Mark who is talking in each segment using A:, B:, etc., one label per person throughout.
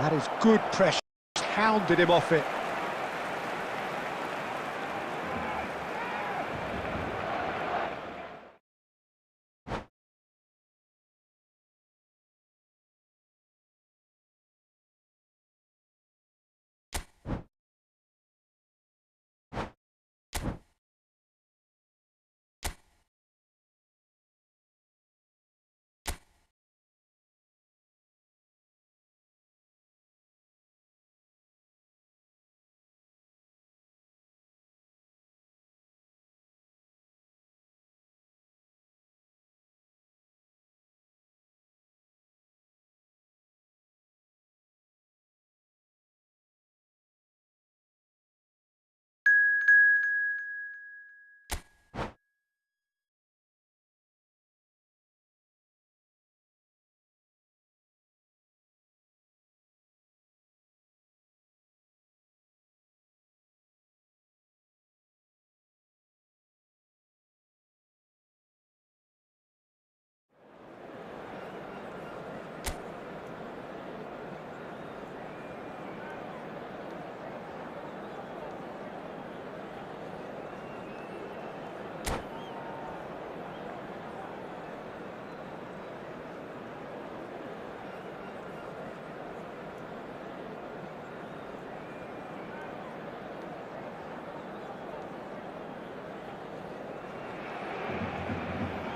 A: That is good pressure, hounded him off it.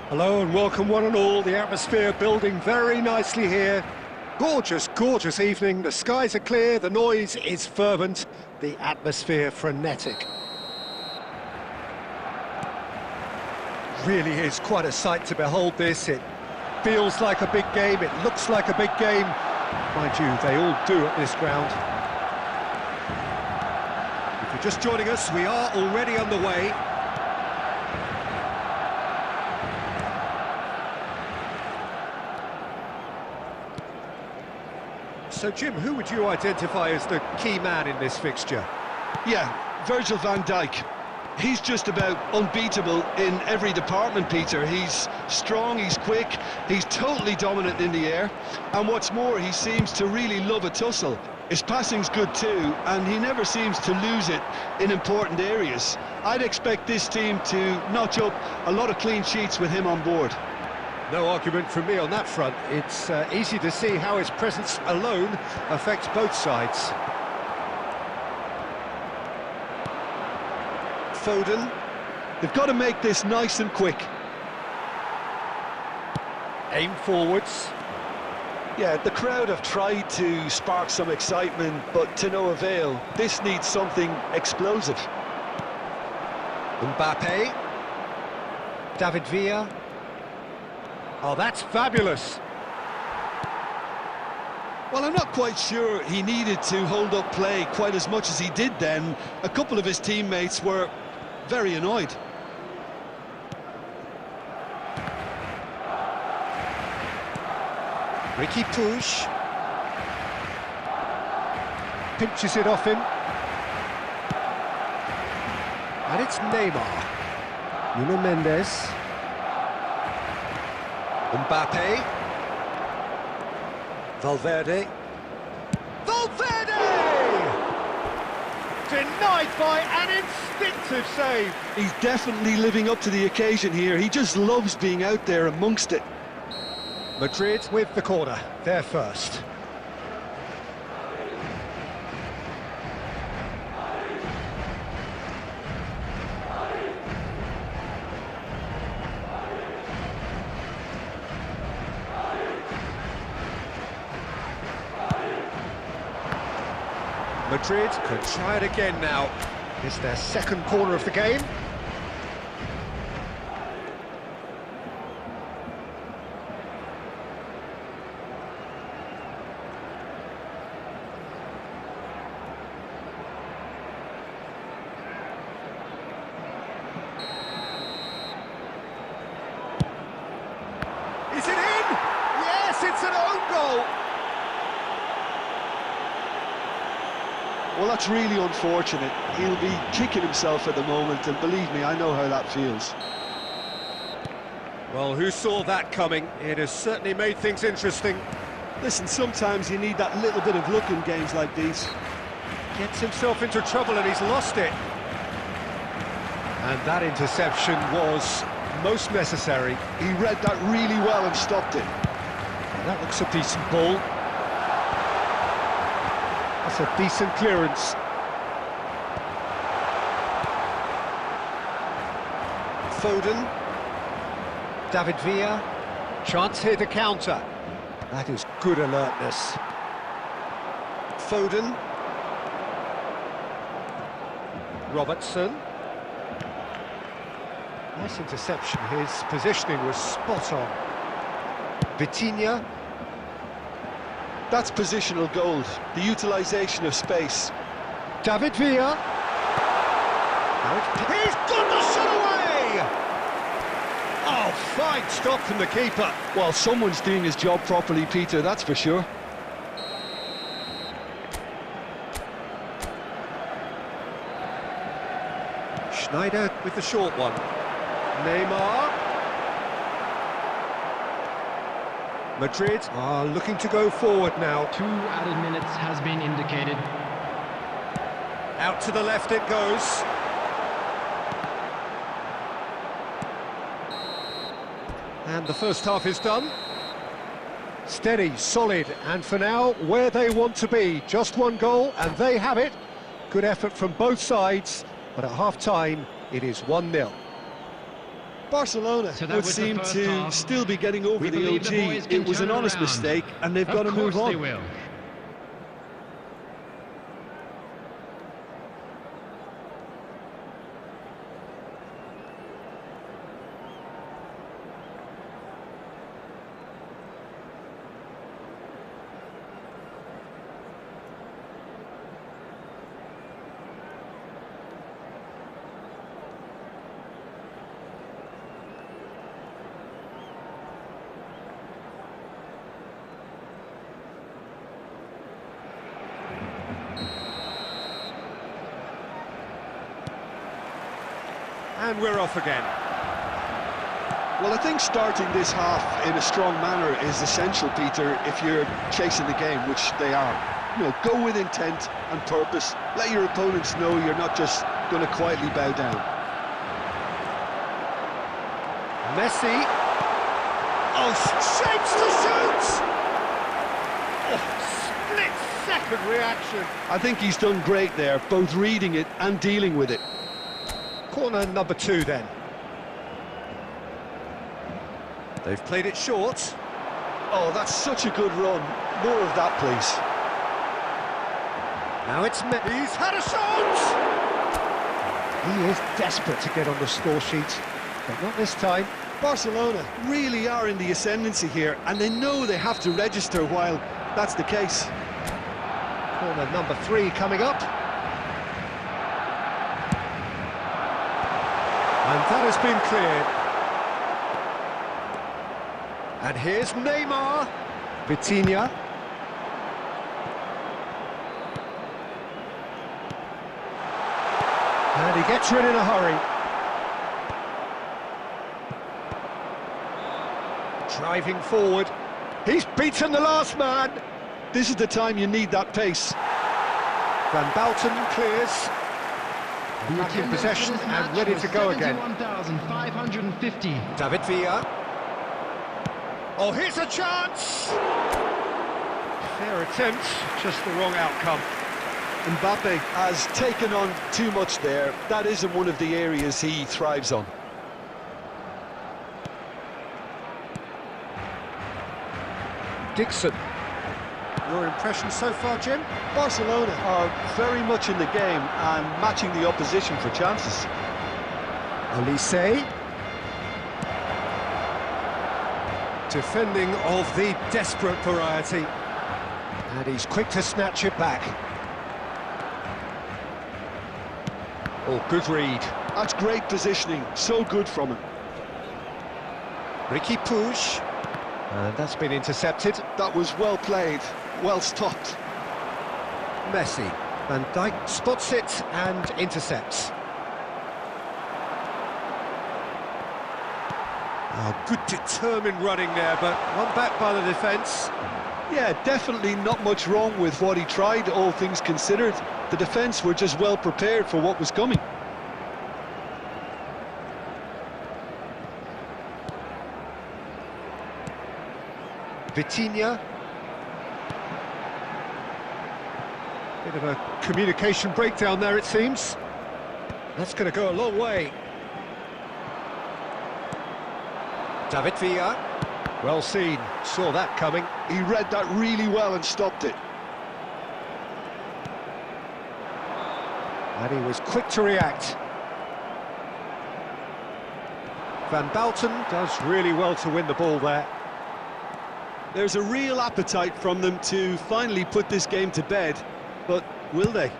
A: Hello and welcome one and all. The atmosphere building very nicely here. Gorgeous, gorgeous evening. The skies are clear, the noise is fervent, the atmosphere frenetic. Really is quite a sight to behold this. It feels like a big game, it looks like a big game. Mind you, they all do at this ground. If you're just joining us, we are already underway. So, Jim, who would you identify as the key man in this fixture?
B: Yeah, Virgil van Dijk. He's just about unbeatable in every department, Peter. He's strong, he's quick, he's totally dominant in the air. And what's more, he seems to really love a tussle. His passing's good too, and he never seems to lose it in important areas. I'd expect this team to notch up a lot of clean sheets with him on board.
A: No argument from me on that front. It's easy to see how his presence alone affects both sides.
B: Foden. They've got to make this nice and quick.
A: Aim forwards.
B: Yeah, the crowd have tried to spark some excitement, but to no avail. This needs something explosive.
A: Mbappe. David Villa. Oh, that's fabulous.
B: Well, I'm not quite sure he needed to hold up play quite as much as he did then. A couple of his teammates were very annoyed.
A: Ricky Puig. Pinches it off him. And it's Neymar. Nuno Mendes. Mbappe. Valverde. Valverde! Denied by an instinctive save.
B: He's definitely living up to the occasion here. He just loves being out there amongst it.
A: Madrid with the corner. They're first. Madrid could try it again now. It's their second corner of the game. Is it in? Yes, it's an own goal.
B: Well, that's really unfortunate. He'll be kicking himself at the moment, and believe me, I know how that feels.
A: Well, who saw that coming? It has certainly made things interesting.
B: Listen, sometimes you need that little bit of luck in games like these.
A: Gets himself into trouble and he's lost it. And that interception was most necessary.
B: He read that really well and stopped it.
A: And that looks a decent ball. That's a decent clearance. Foden. David Villa. Chance here to counter. That is good alertness. Foden. Robertson. Nice interception. His positioning was spot on. Vitinha.
B: That's positional gold, the utilisation of space.
A: David Villa. He's got the shot away! Oh, fine stop from the keeper.
B: Well, someone's doing his job properly, Peter, that's for sure.
A: Schneider with the short one. Neymar. Madrid are looking to go forward now.
C: 2 added minutes has been indicated.
A: Out to the left it goes. And the first half is done. Steady, solid, and for now, where they want to be. Just one goal, and they have it. Good effort from both sides, but at half-time, it is 1-0.
B: Barcelona would seem to still be getting over the OG. It was an honest mistake, and they've got to move on.
C: Of course they will.
A: And we're off again.
B: Well, I think starting this half in a strong manner is essential, Peter, if you're chasing the game, which they are. You know, go with intent and purpose. Let your opponents know you're not just going to quietly bow down.
A: Messi. Oh, shapes to shoot! Oh, split-second reaction.
B: I think he's done great there, both reading it and dealing with it.
A: Corner number 2 then. They've played it short.
B: Oh, that's such a good run. More of that, please.
A: Now it's Messi. He's had a shot! He is desperate to get on the score sheet, but not this time.
B: Barcelona really are in the ascendancy here, and they know they have to register while that's the case.
A: Corner number 3 coming up. And that has been cleared. And here's Neymar. Vitinha. And he gets rid in a hurry. Driving forward. He's beaten the last man.
B: This is the time you need that pace.
A: Van Bouten clears. Back in possession and ready to go again.
C: 71,550.
A: David Villa. Oh, here's a chance! Fair attempt, just the wrong outcome.
B: Mbappe has taken on too much there. That isn't one of the areas he thrives on.
A: Dixon. Your impression so far, Jim?
B: Barcelona are very much in the game and matching the opposition for chances.
A: Olise. Defending of the desperate variety. And he's quick to snatch it back. Oh, good read.
B: That's great positioning, so good from him.
A: Ricky Puig. And that's been intercepted.
B: That was well played, well stopped.
A: Messi. Van Dijk spots it and intercepts. Oh, good determined running there, but one back by the defence.
B: Yeah, definitely not much wrong with what he tried, all things considered. The defence were just well prepared for what was coming.
A: Vitinha. Bit of a communication breakdown there, it seems. That's going to go a long way. David Villa. Well seen, saw that coming.
B: He read that really well and stopped it.
A: And he was quick to react. Van Balten does really well to win the ball there.
B: There's a real appetite from them to finally put this game to bed, but will they?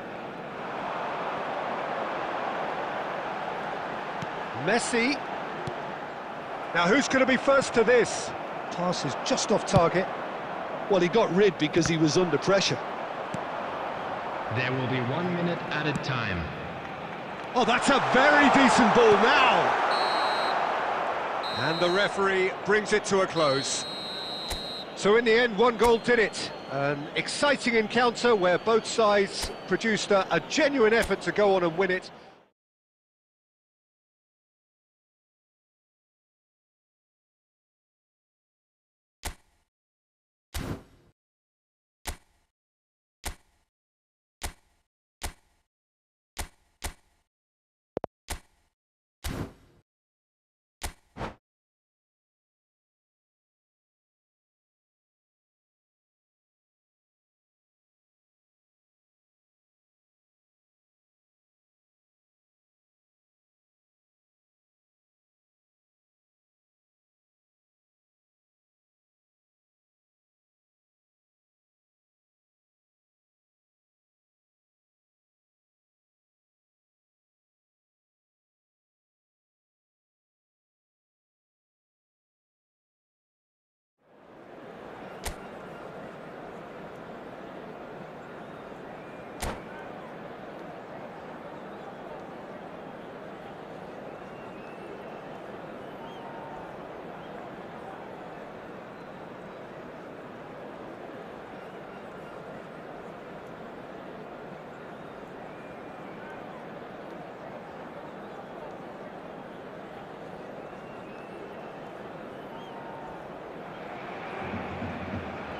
A: Messi. Now who's going to be first to this? Pass is just off target.
B: Well, he got rid because he was under pressure.
C: There will be 1 minute added time.
A: Oh, that's a very decent ball now. And the referee brings it to a close. So in the end, one goal did it. An exciting encounter where both sides produced a genuine effort to go on and win it.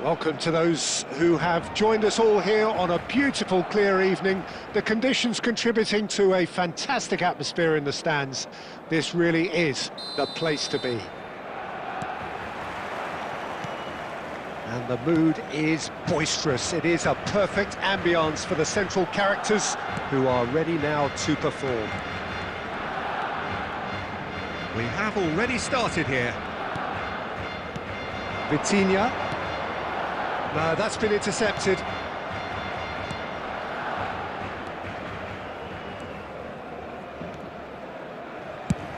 A: Welcome to those who have joined us all here on a beautiful, clear evening. The conditions contributing to a fantastic atmosphere in the stands. This really is the place to be. And the mood is boisterous. It is a perfect ambience for the central characters who are ready now to perform. We have already started here. Vitinha. No, that's been intercepted.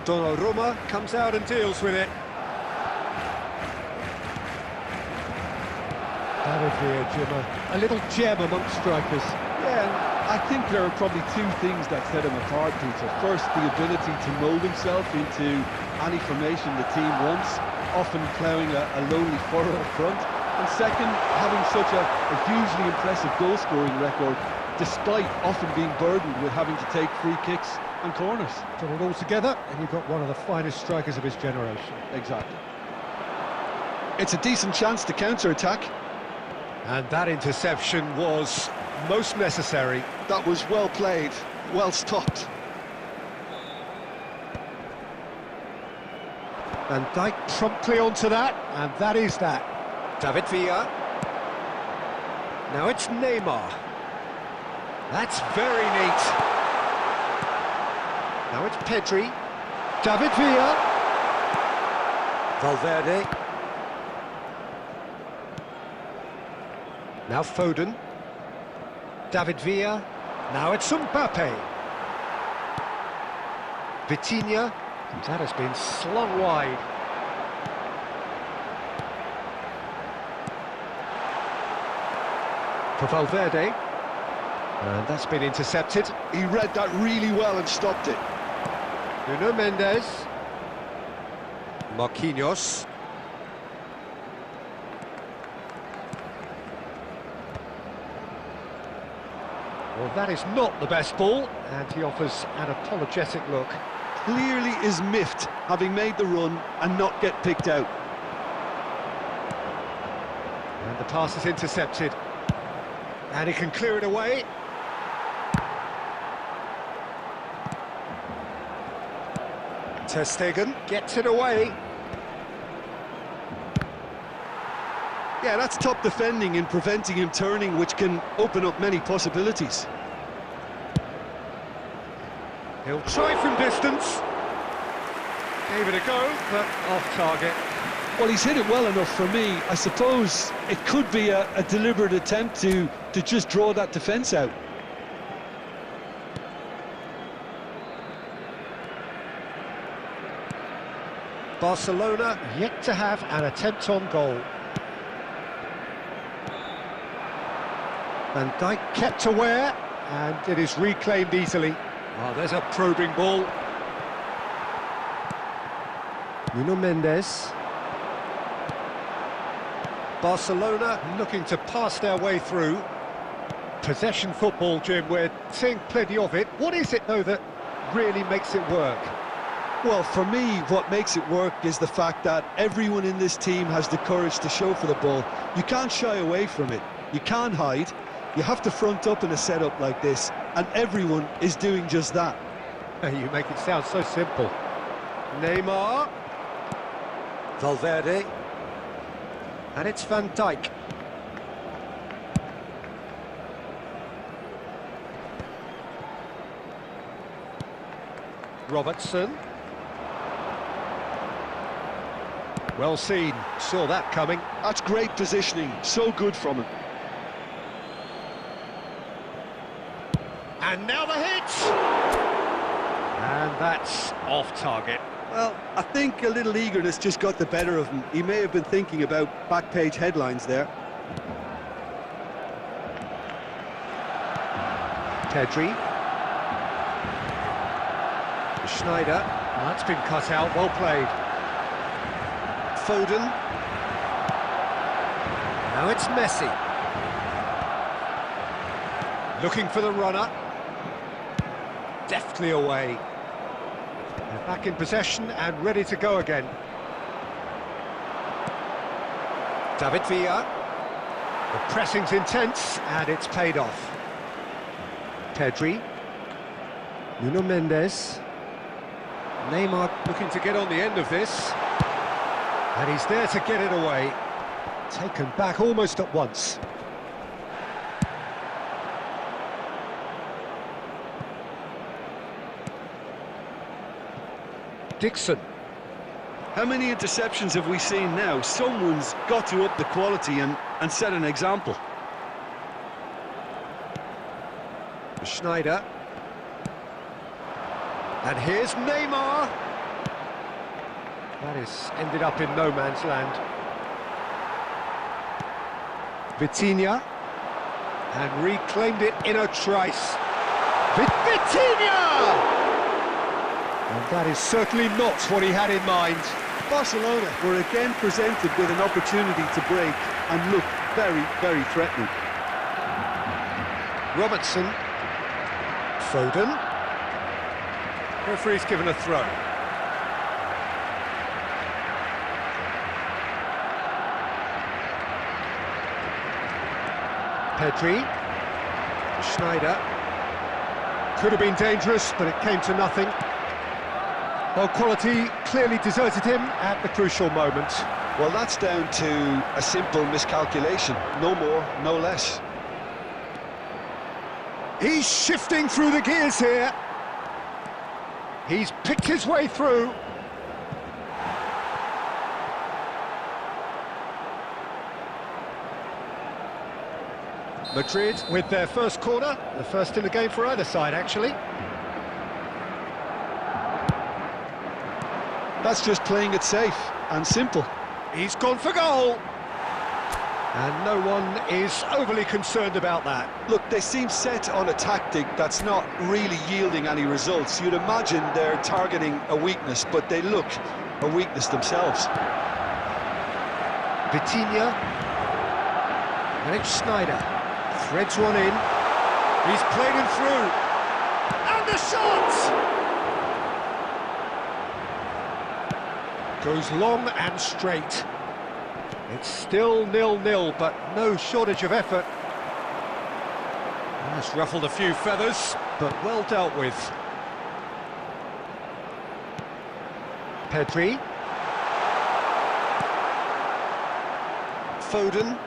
A: Donnarumma comes out and deals with it. David Villa, Jim, a little gem amongst strikers.
D: Yeah, and I think there are probably two things that set him apart, Peter. First, the ability to mould himself into any formation the team wants, often ploughing a lonely furrow up front. And second, having such a hugely impressive goal-scoring record, despite often being burdened with having to take free kicks and corners.
A: Put it all together, and you've got one of the finest strikers of his generation.
D: Exactly.
B: It's a decent chance to counter-attack.
A: And that interception was most necessary.
B: That was well played, well stopped.
A: Van Dijk promptly onto that, and that is that. David Villa. Now it's Neymar. That's very neat. Now it's Pedri. David Villa. Valverde. Now Foden. David Villa. Now it's Mbappe. Vitinha. That has been slung wide. For Valverde, and that's been intercepted.
B: He read that really well and stopped it.
A: Nuno Mendes. Marquinhos. Well, that is not the best ball, and he offers an apologetic look.
B: Clearly is miffed, having made the run and not get picked out.
A: And the pass is intercepted. And he can clear it away. Ter Stegen gets it away.
B: Yeah, that's top defending in preventing him turning, which can open up many possibilities.
A: He'll try from distance. Gave it a go, but off target.
B: Well, he's hit it well enough for me. I suppose it could be a deliberate attempt to just draw that defence out.
A: Barcelona yet to have an attempt on goal. Van Dijk kept aware, and it is reclaimed easily. Oh, there's a probing ball. Nuno Mendes. Barcelona looking to pass their way through. Possession football, Jim, we're seeing plenty of it. What is it, though, that really makes it work?
B: Well, for me, what makes it work is the fact that everyone in this team has the courage to show for the ball. You can't shy away from it. You can't hide. You have to front up in a setup like this, and everyone is doing just that.
A: You make it sound so simple. Neymar. Valverde. And it's Van Dijk. Robertson. Well seen, saw that coming.
B: That's great positioning, so good from him.
A: And now the hit! And that's off target.
B: Well, I think a little eagerness just got the better of him. He may have been thinking about back-page headlines there.
A: Pedri. Schneider. That's been cut out, well played. Foden. Now it's Messi. Looking for the runner. Deftly away. They're back in possession and ready to go again. David Villa. The pressing's intense and it's paid off. Pedri. Nuno Mendes. Neymar looking to get on the end of this. And he's there to get it away. Taken back almost at once. Dixon.
B: How many interceptions have we seen now? Someone's got to up the quality and set an example.
A: Schneider. And here's Neymar. That is ended up in no man's land. Vitinha. And reclaimed it in a trice. Vitinha! And that is certainly not what he had in mind.
B: Barcelona were again presented with an opportunity to break and look very, very threatening.
A: Robertson. Foden. Referee's given a throw. Pedri. Schneider. Could have been dangerous, but it came to nothing. Well, quality clearly deserted him at the crucial moment.
B: Well, that's down to a simple miscalculation. No more, no less.
A: He's shifting through the gears here. He's picked his way through. Madrid with their first corner, the first in the game for either side, actually.
B: That's just playing it safe and simple.
A: He's gone for goal. And no one is overly concerned about that.
B: Look, they seem set on a tactic that's not really yielding any results. You'd imagine they're targeting a weakness, but they look a weakness themselves.
A: Vitinha. And it's Schneider. Threads one in. He's played him through. And the shot! Goes long and straight. It's still 0-0, but no shortage of effort. That's ruffled a few feathers, but well dealt with. Pedri. Foden.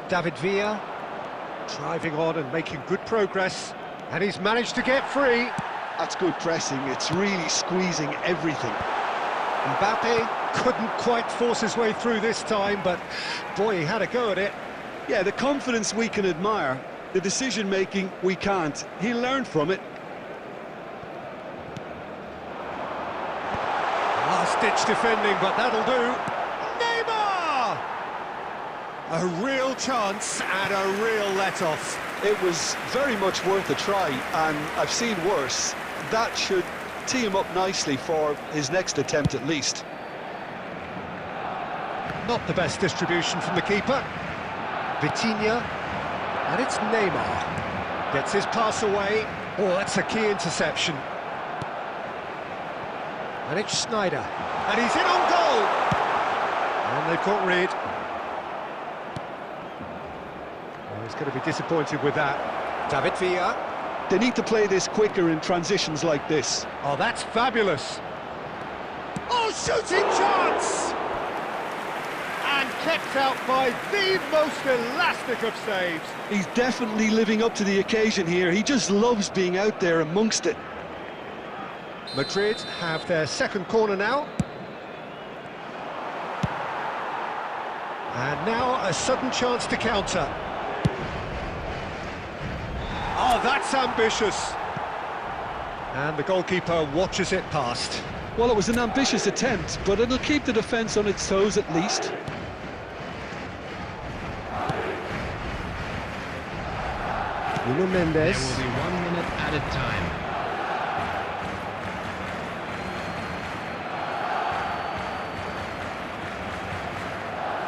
A: David Villa. Driving on and making good progress. And he's managed to get free.
B: That's good pressing, it's really squeezing everything.
A: Mbappe couldn't quite force his way through this time, but boy, he had a go at it.
B: Yeah, the confidence we can admire, the decision-making we can't. He learned from it.
A: Last-ditch defending, but that'll do. Neymar! A real chance and a real let-off.
B: It was very much worth a try, and I've seen worse. That should tee him up nicely for his next attempt at least.
A: Not the best distribution from the keeper. Vitinha, and it's Neymar. Gets his pass away. Oh, that's a key interception. And it's Schneider. And he's in on goal! And they've got rid. Oh, he's going to be disappointed with that. David Villa.
B: They need to play this quicker in transitions like this.
A: Oh, that's fabulous. Oh, shooting chance! And kept out by the most elastic of saves.
B: He's definitely living up to the occasion here. He just loves being out there amongst it.
A: Madrid have their second corner now. And now a sudden chance to counter. Oh, that's ambitious. And the goalkeeper watches it past.
B: Well, it was an ambitious attempt, but it'll keep the defence on its toes at least.
A: Nuno Mendes.
C: There will be 1 minute added time.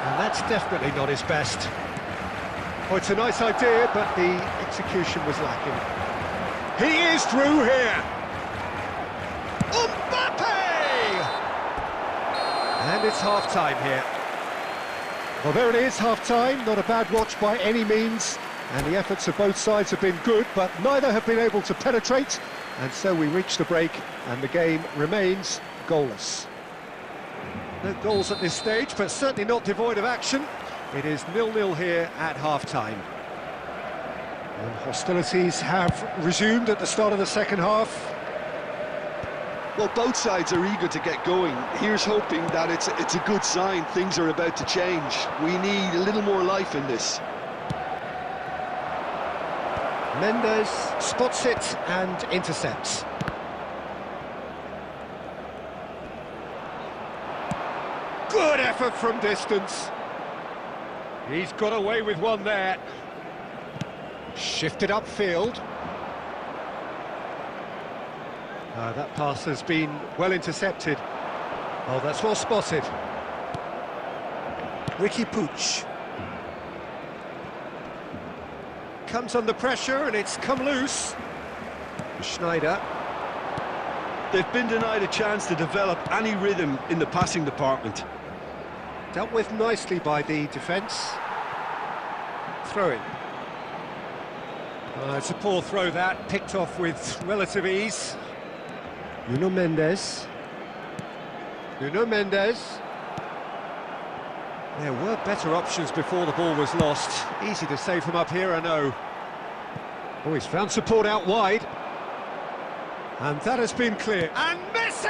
A: And that's definitely not his best. Oh, it's a nice idea, but the execution was lacking. He is through here. Mbappe! And it's half-time here. Well, there it is, half-time. Not a bad watch by any means. And the efforts of both sides have been good, but neither have been able to penetrate. And so we reach the break, and the game remains goalless. No goals at this stage, but certainly not devoid of action. It is 0-0 here at half-time. And hostilities have resumed at the start of the second half.
B: Well, both sides are eager to get going. Here's hoping that it's a good sign. Things are about to change. We need a little more life in this.
A: Mendes spots it and intercepts. Good effort from distance. He's got away with one there. Shifted upfield. That pass has been well intercepted. Oh, that's well spotted. Ricky Puig. Comes under pressure and it's come loose. Schneider.
B: They've been denied a chance to develop any rhythm in the passing department.
A: Dealt with nicely by the defence. Throw-in. It's a poor throw that, picked off with relative ease. Nuno Mendes. Nuno Mendes. There were better options before the ball was lost. Easy to save from up here, I know. Oh, he's found support out wide. And that has been clear. And Messi!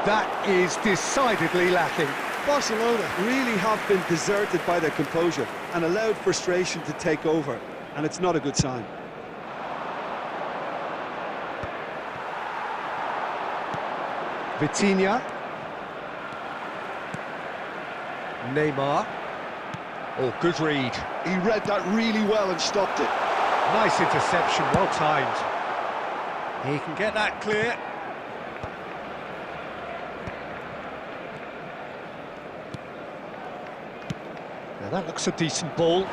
A: That is decidedly lacking.
B: Barcelona really have been deserted by their composure and allowed frustration to take over, and it's not a good sign.
A: Vitinha. Neymar. Oh, good read.
B: He read that really well and stopped it.
A: Nice interception, well timed. He can get that clear. Now that looks a decent ball.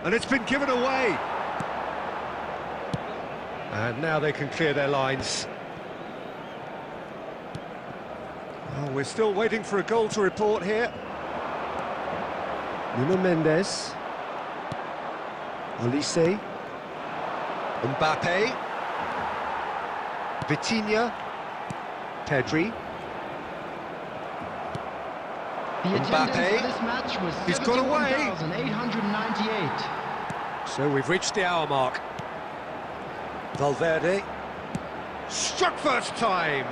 A: And it's been given away. And now they can clear their lines. Oh, we're still waiting for a goal to report here. Nuno Mendes. Olise. Mbappe. Vitinha. Pedri.
C: The attendance
A: Mbappe.
C: for this match was
A: He's got away.
C: 71,898.
A: So we've reached the hour mark. Valverde. Struck first time.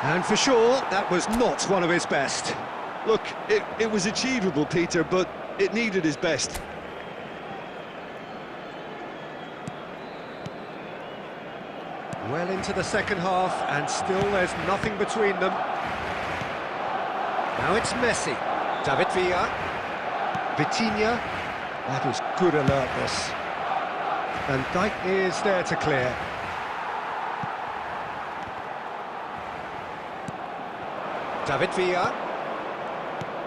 A: And for sure, that was not one of his best.
B: Look, it was achievable, Peter, but it needed his best.
A: Well into the second half, and still there's nothing between them. Now it's Messi. David Villa. Vitinha. That is good alertness. And Dijk is there to clear. David Villa.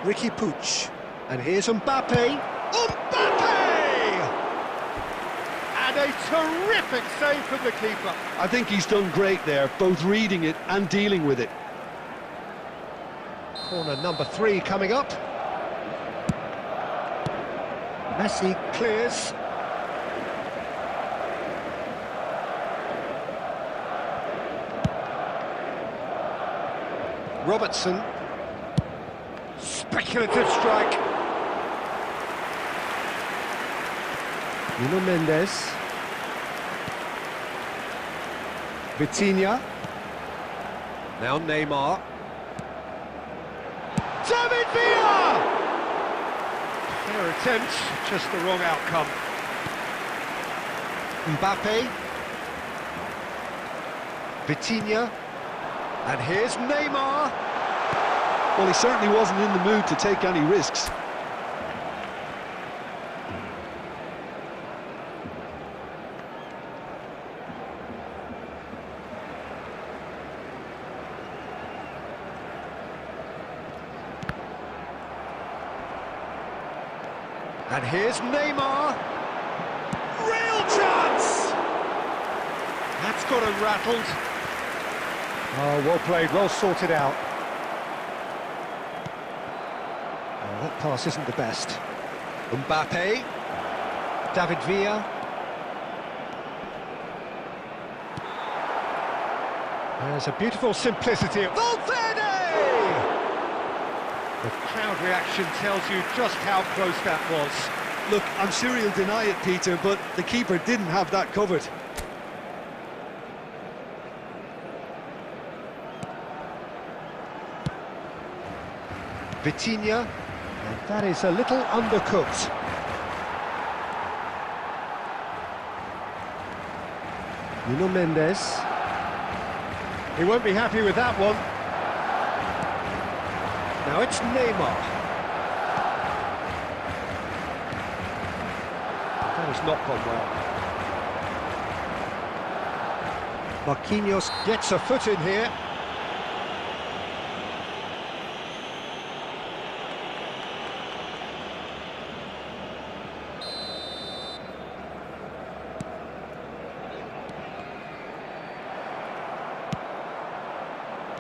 A: Ricky Puig. And here's Mbappe. Mbappe! And a terrific save from the keeper.
B: I think he's done great there, both reading it and dealing with it.
A: Corner number 3 coming up. Messi clears. Robertson. Speculative strike. Nuno Mendes. Vitinha. Now Neymar. David Villa! Fair attempt, just the wrong outcome. Mbappe. Vitinha. And here's Neymar.
B: Well, he certainly wasn't in the mood to take any risks.
A: And here's Neymar. Real chance! That's got him rattled. Oh, well played, well sorted out. Oh, that pass isn't the best. Mbappe. David Villa. There's a beautiful simplicity. Valverde! The crowd reaction tells you just how close that was.
B: Look, I'm sure he'll deny it, Peter, but the keeper didn't have that covered.
A: Vitinha, and that is a little undercooked. Nuno Mendes. He won't be happy with that one. Now it's Neymar. That has not gone well. Marquinhos gets a foot in here.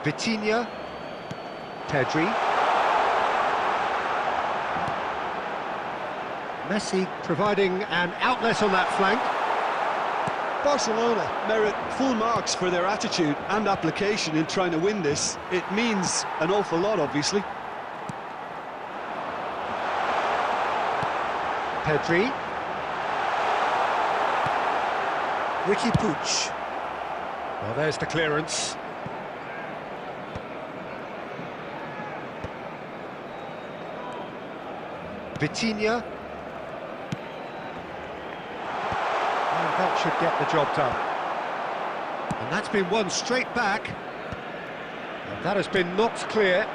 A: Vitinha. Pedri. Messi providing an outlet on that flank.
B: Barcelona merit full marks for their attitude and application in trying to win this. It means an awful lot, obviously.
A: Pedri. Ricky Puig. Well, there's the clearance. Vitinha. And that should get the job done. And that's been won straight back. And that has been knocked clear.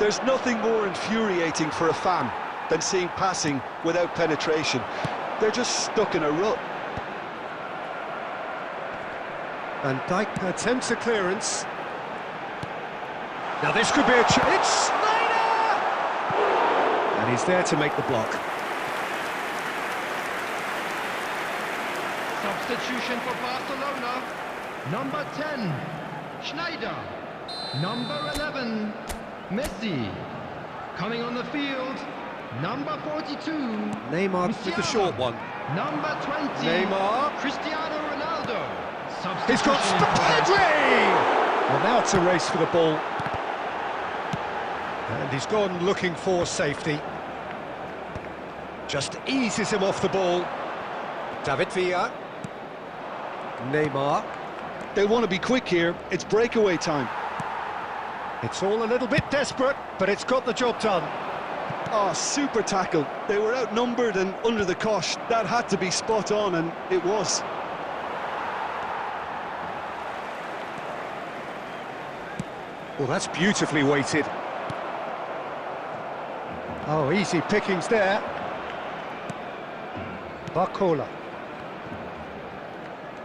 B: There's nothing more infuriating for a fan than seeing passing without penetration. They're just stuck in a rut.
A: And Dijk attempts a clearance. Now this could be a chance. It's Snyder! And And he's there to make the block.
C: Substitution for Barcelona. Number 10, Schneider. Number 11, Messi. Coming on the field, number 42,
A: Neymar with the short one.
C: Number 20,
A: Neymar.
C: Cristiano Ronaldo.
A: He's got Pedri! Well, now it's a race for the ball. And he's gone looking for safety. Just eases him off the ball. David Villa. Neymar.
B: They want to be quick here. It's breakaway time.
A: It's all a little bit desperate, but it's got the job done.
B: Oh, super tackle. They were outnumbered and under the cosh. That had to be spot on, and it was.
A: Well, that's beautifully weighted. Oh, easy pickings there. Barcola.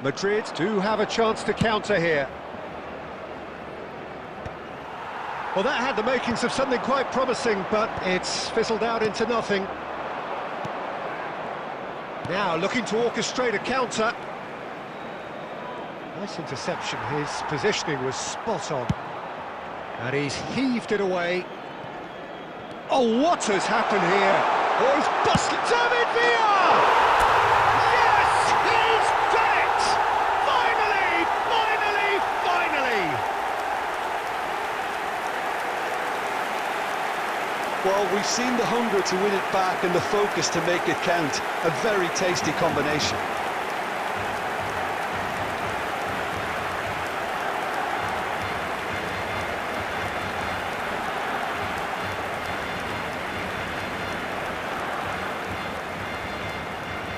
A: Madrid do have a chance to counter here. Well, that had the makings of something quite promising, but it's fizzled out into nothing. Now looking to orchestrate a counter. Nice interception. His positioning was spot on. And he's heaved it away. Oh, what has happened here? Oh, he's busted. David Villa! Yes, he's done it! Finally, finally, finally!
B: Well, we've seen the hunger to win it back and the focus to make it count. A very tasty combination.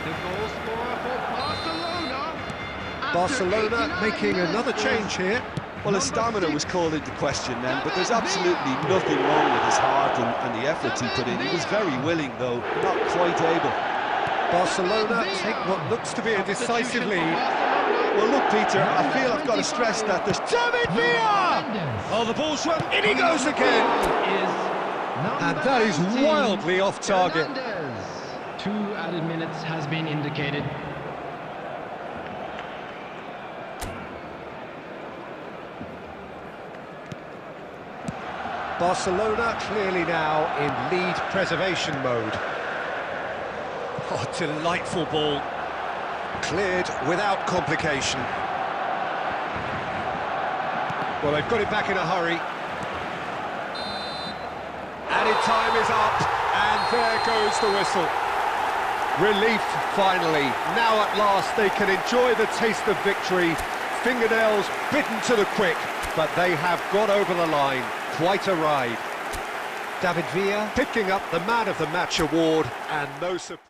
C: The goal scorer for Barcelona.
A: Barcelona making another change here.
B: Well, his stamina was called into question then, but there's absolutely nothing wrong with his heart and the efforts he put in. He was very willing, though, not quite able.
A: Barcelona take what looks to be a decisive lead.
B: Well, look, Peter, I feel I've got to stress that there's...
A: David Villa! Oh, the ball's run, in he goes again! And that is wildly off target.
C: 2 added minutes has been indicated.
A: Barcelona clearly now in lead preservation mode. Oh, delightful ball. Cleared without complication. Well, they've got it back in a hurry. Added time is up, and there goes the whistle. Relief, finally. Now at last they can enjoy the taste of victory. Fingernails bitten to the quick, but they have got over the line. Quite a ride. David Villa picking up the Man of the Match award, and no surprise.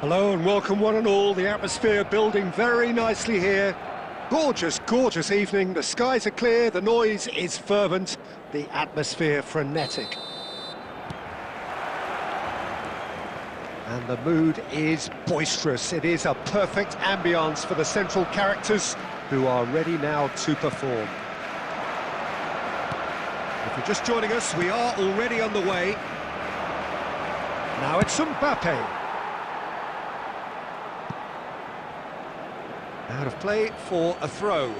A: Hello and welcome one and all. The atmosphere building very nicely here. Gorgeous, gorgeous evening. The skies are clear, the noise is fervent, the atmosphere frenetic. And the mood is boisterous. It is a perfect ambience for the central characters who are ready now to perform. The If you're just joining us, we are already on the way. Now it's Mbappe. Out of play for a throw.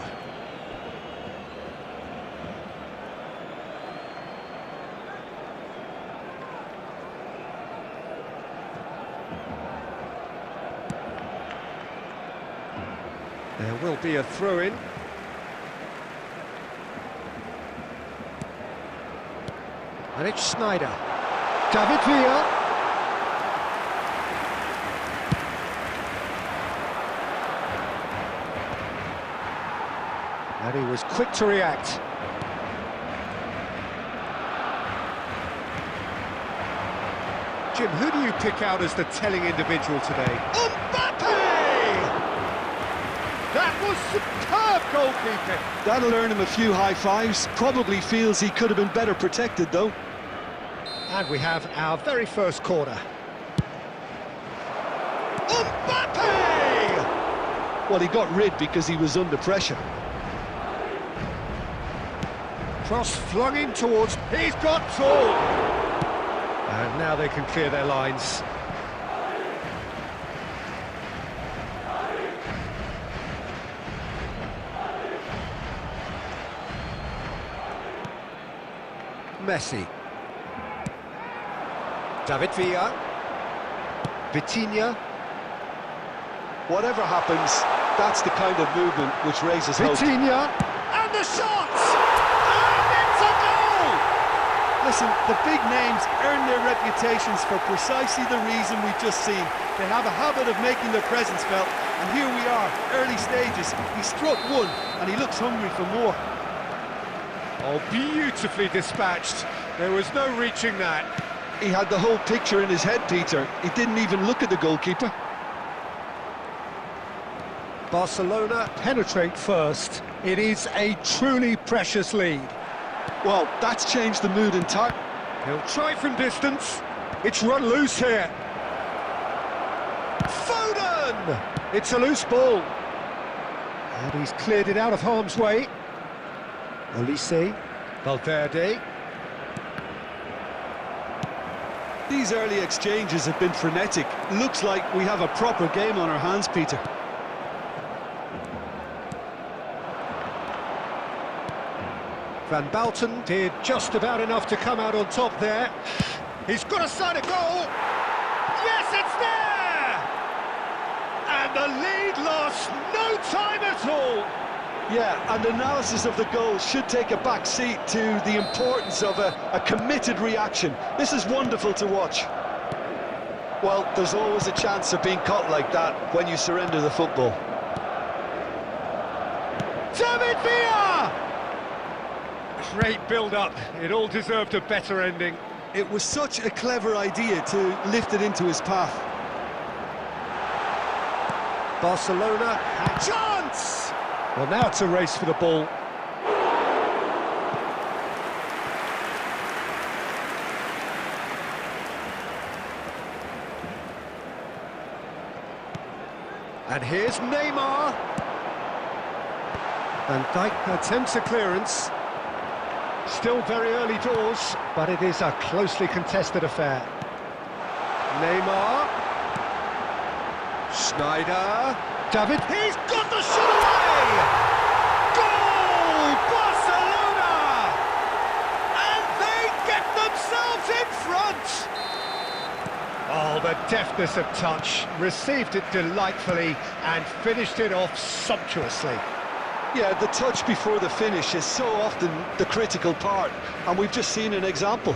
A: There will be a throw-in. And it's Snyder. David Villa. And he was quick to react. Jim, who do you pick out as the telling individual today? Mbappe! That was superb goalkeeping.
B: That'll earn him a few high fives. Probably feels he could have been better protected, though.
A: And we have our very first corner. Mbappe!
B: Well, he got rid because he was under pressure.
A: Cross flung in towards... He's got tall! And now they can clear their lines. Messi. David Villa. Vitinha.
B: Whatever happens, that's the kind of movement which raises hope.
A: Vitinha. And the shot! And it's a goal!
D: Listen, the big names earn their reputations for precisely the reason we've just seen. They have a habit of making their presence felt, and here we are, early stages. He struck one, and he looks hungry for more.
A: Oh, beautifully dispatched. There was no reaching that.
B: He had the whole picture in his head, Peter. He didn't even look at the goalkeeper.
A: Barcelona penetrate first. It is a truly precious lead.
B: Well, that's changed the mood entirely.
A: He'll try from distance. It's run loose here. Foden! It's a loose ball. And he's cleared it out of harm's way. Olise, Valverde.
B: These early exchanges have been frenetic. Looks like we have a proper game on our hands, Peter.
A: Van Balten did just about enough to come out on top there. He's got a side of goal. Yes, it's there! And the lead lost no time at all.
B: Yeah, and analysis of the goal should take a back seat to the importance of a committed reaction. This is wonderful to watch. Well, there's always a chance of being caught like that when you surrender the football.
A: David Villa! Great build-up. It all deserved a better ending.
B: It was such a clever idea to lift it into his path.
A: Barcelona had chance! Well, now it's a race for the ball. And here's Neymar. Van Dijk attempts a clearance. Still very early doors, but it is a closely contested affair. Neymar. Snyder. David. He's got the shot away! Goal! Barcelona! And they get themselves in front! Oh, the deftness of touch. Received it delightfully and finished it off sumptuously.
B: Yeah, the touch before the finish is so often the critical part, and we've just seen an example.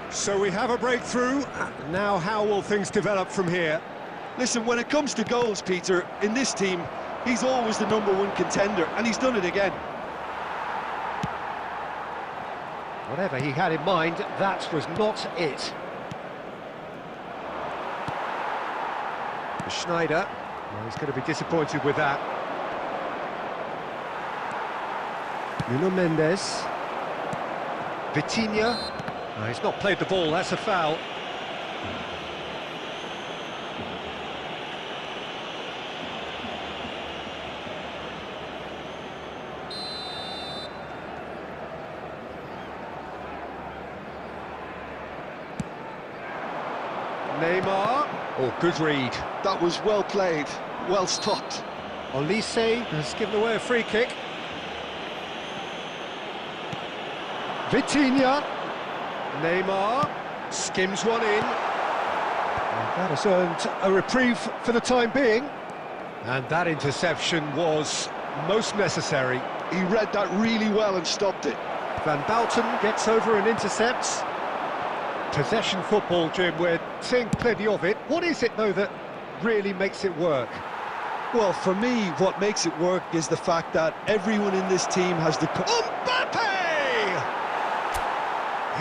A: So we have a breakthrough. Now how will things develop from here?
B: Listen, when it comes to goals, Peter, in this team, he's always the #1 contender, and he's done it again.
A: Whatever he had in mind, that was not it. Schneider. Well, he's going to be disappointed with that. Nuno Mendes. Vitinha. No, he's not played the ball, that's a foul. Neymar. Oh, good read.
B: That was well played, well stopped.
A: Olise has given away a free kick. Vitinha. Neymar skims one in. And that has earned a reprieve for the time being. And that interception was most necessary.
B: He read that really well and stopped it.
A: Van Bouten gets over and intercepts. Possession football, Jim, we're seeing plenty of it. What is it, though, that really makes it work?
B: Well, for me, what makes it work is the fact that everyone in this team has the...
A: Mbappe!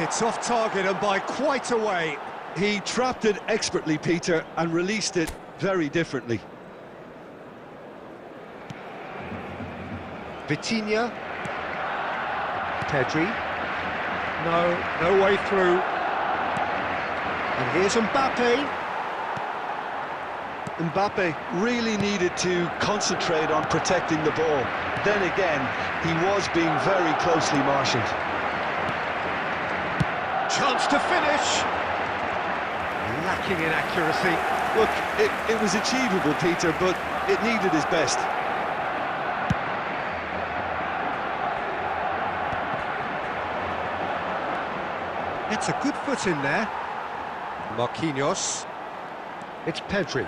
A: It's off target and by quite a way.
B: He trapped it expertly, Peter, and released it very differently.
A: Vitinha. Pedri. No way through. And here's Mbappe.
B: Mbappe really needed to concentrate on protecting the ball. Then again, he was being very closely marshalled.
A: Chance to finish. Lacking in accuracy.
B: Look, it was achievable, Peter, but it needed his best.
A: It's a good foot in there. Marquinhos. It's Pedri.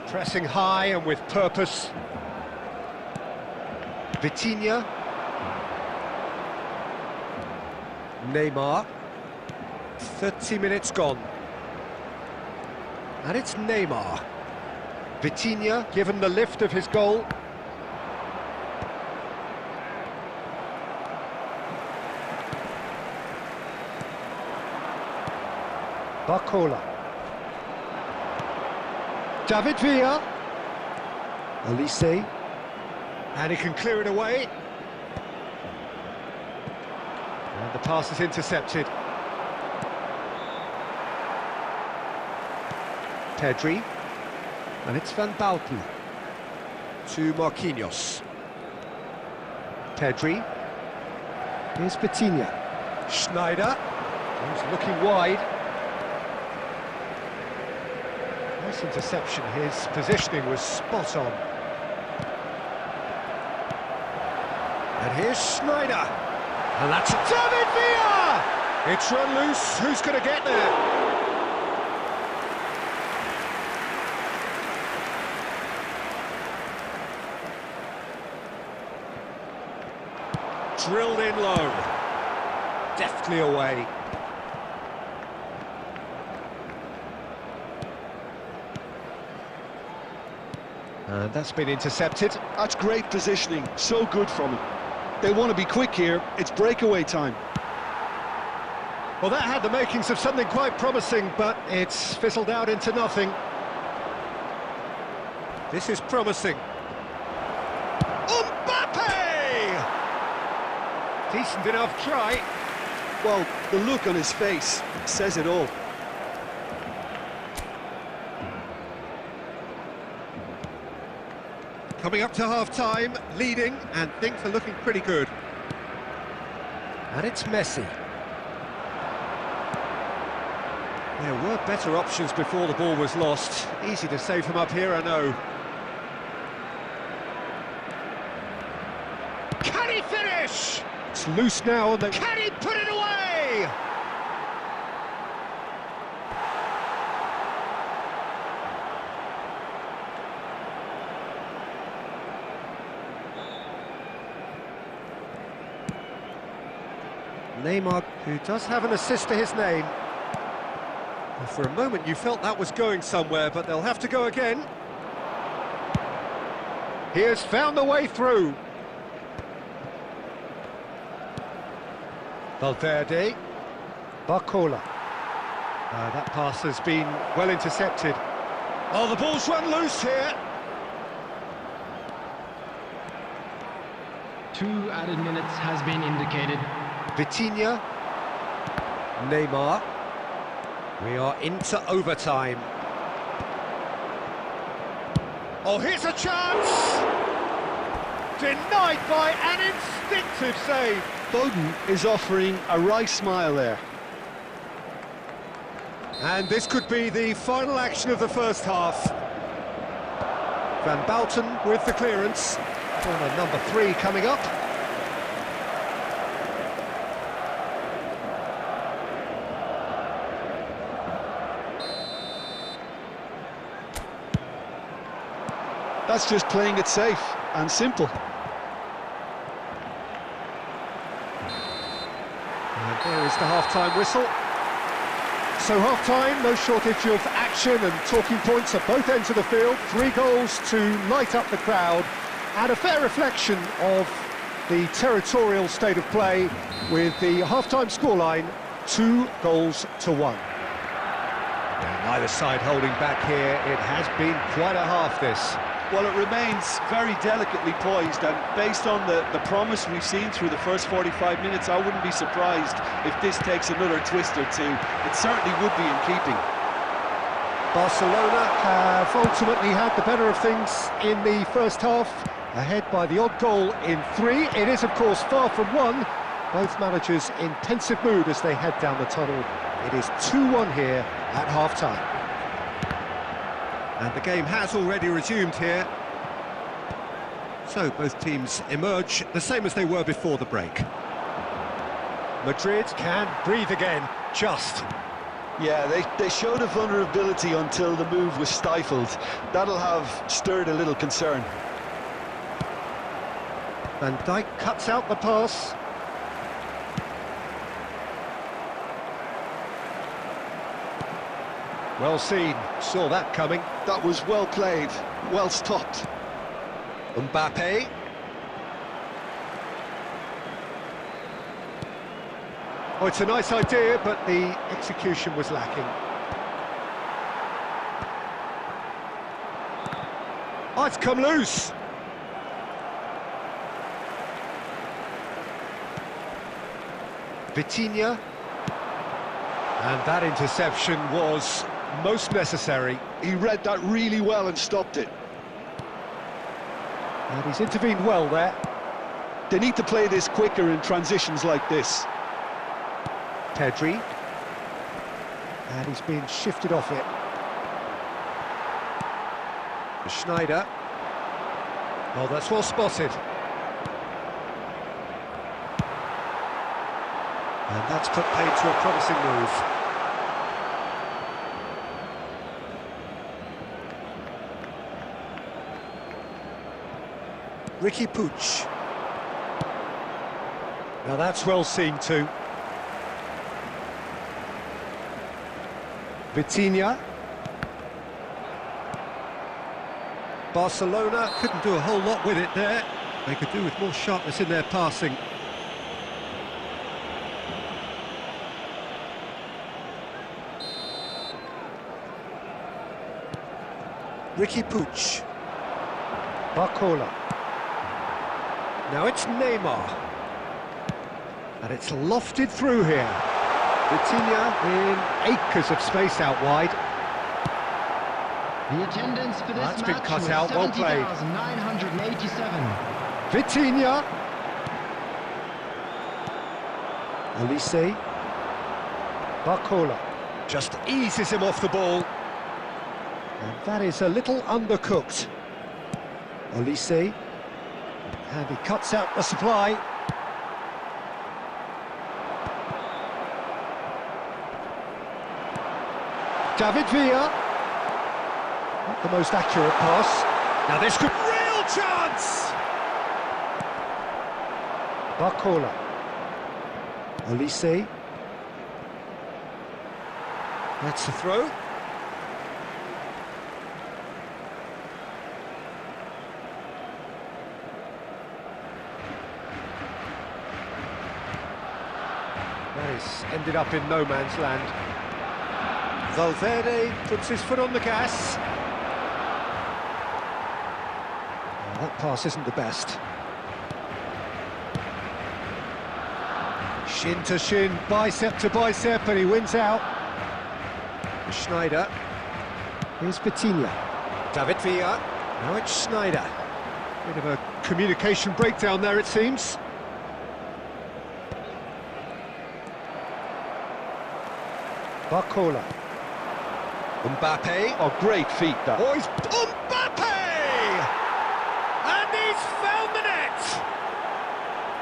A: Pressing high and with purpose. Vitinha. Neymar. 30 minutes gone. And it's Neymar. Vitinha given the lift of his goal. Barcola. David Villa. Olise. And he can clear it away. And the pass is intercepted. Pedri. And it's Van Bouten. To Marquinhos. Pedri. Here's Vitinha. Schneider. He's looking wide. Nice interception, his positioning was spot on. And here's Schneider. And that's David Villa! It's run loose, who's going to get there? Drilled in low. Deftly away. And that's been intercepted.
B: That's great positioning, so good from him. They want to be quick here, it's breakaway time.
A: Well, that had the makings of something quite promising, but it's fizzled out into nothing. This is promising. Mbappe! Decent enough try.
B: Well, the look on his face says it all.
A: Coming up to half-time, leading, and things are looking pretty good. And it's Messi. There were better options before the ball was lost. Easy to save him up here, I know. Can he finish? It's loose now, and can he put it away? Neymar, who does have an assist to his name. Well, for a moment you felt that was going somewhere, but they'll have to go again. He has found the way through. Valverde. Barcola. That pass has been well intercepted. Oh, the ball's run loose here.
C: 2 added minutes has been indicated.
A: Vitinha. Neymar. We are into overtime. Oh, here's a chance! Denied by an instinctive save.
B: Foden is offering a wry smile there.
A: And this could be the final action of the first half. Van Bouten with the clearance. Corner number 3 coming up.
B: That's just playing it safe and simple.
A: And there is the half-time whistle. So half-time, no shortage of action and talking points at both ends of the field. 3 goals to light up the crowd, and a fair reflection of the territorial state of play with the half-time scoreline 2-1. And neither side holding back here. It has been quite a half, this.
D: Well, it remains very delicately poised, and based on the promise we've seen through the first 45 minutes, I wouldn't be surprised if this takes another twist or two. It certainly would be in keeping.
A: Barcelona have ultimately had the better of things in the first half, ahead by the odd goal in 3. It is, of course, far from 1. Both managers in pensive mood as they head down the tunnel. It is 2-1 here at half-time. And the game has already resumed here. So both teams emerge the same as they were before the break. Madrid can breathe again, just.
B: Yeah, they showed a vulnerability until the move was stifled. That'll have stirred a little concern.
A: Van Dijk cuts out the pass. Well seen, saw that coming.
B: That was well played, well stopped.
A: Mbappe. Oh, it's a nice idea, but the execution was lacking. Oh, it's come loose. Vitinha. And that interception was most necessary.
B: He read that really well and stopped it.
A: And he's intervened well there.
B: They need to play this quicker in transitions like this.
A: Pedri. And he's been shifted off it. Schneider. Oh, that's well spotted. And that's put paid to a promising move. Ricky Puig. Now that's well seen too. Vitinha. Barcelona couldn't do a whole lot with it there. They could do with more sharpness in their passing. Ricky Puig. Barcola. Now it's Neymar. And it's lofted through here. Vitinha in acres of space out wide.
C: The attendance for this
A: That's been
C: match
A: cut
C: was
A: out, well played.
C: 70,987.
A: Vitinha. Olise. Barcola. Just eases him off the ball. And that is a little undercooked. Olise. And he cuts out the supply. David Villa. Not the most accurate pass. Now this could... Real chance! Barcola. Olise. That's the throw. That is ended up in no man's land. Valverde puts his foot on the gas. Oh, that pass isn't the best. Shin to shin, bicep to bicep, and he wins out. Schneider. Here's Vitinha. David Villa. Now it's Schneider. Bit of a communication breakdown there, it seems. Barcola. Mbappe.
D: Oh, great feat, that.
A: Oh, he's Mbappe! And he's found the net!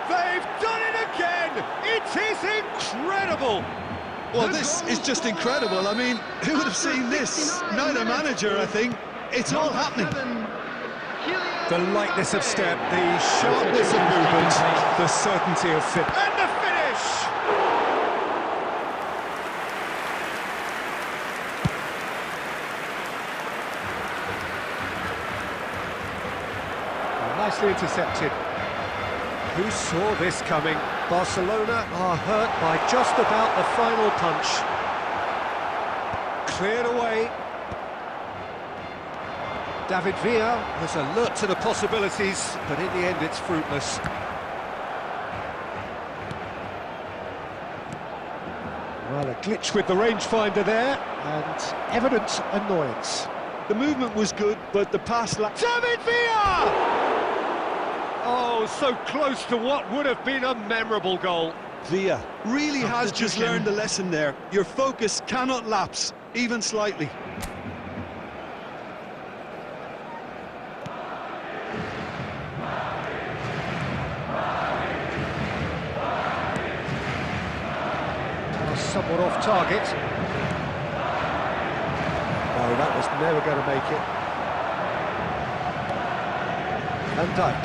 A: They've done it again! It is incredible!
B: Well, this is just incredible. I mean, who would have seen this? Neither manager, I think. It's all happening.
A: The lightness of step, the sharpness of movement, the certainty of fit. And the finish! Nicely intercepted. Who saw this coming? Barcelona are hurt by just about the final punch. Cleared away. David Villa was alert to the possibilities, but in the end it's fruitless. Well, a glitch with the rangefinder there, and evident annoyance.
B: The movement was good, but the pass lacked...
A: David Villa! Oh, so close to what would have been a memorable goal.
B: Villa really has just learned the lesson there. Your focus cannot lapse, even slightly.
A: Somewhat off target. No, that was never going to make it. Van Dijk.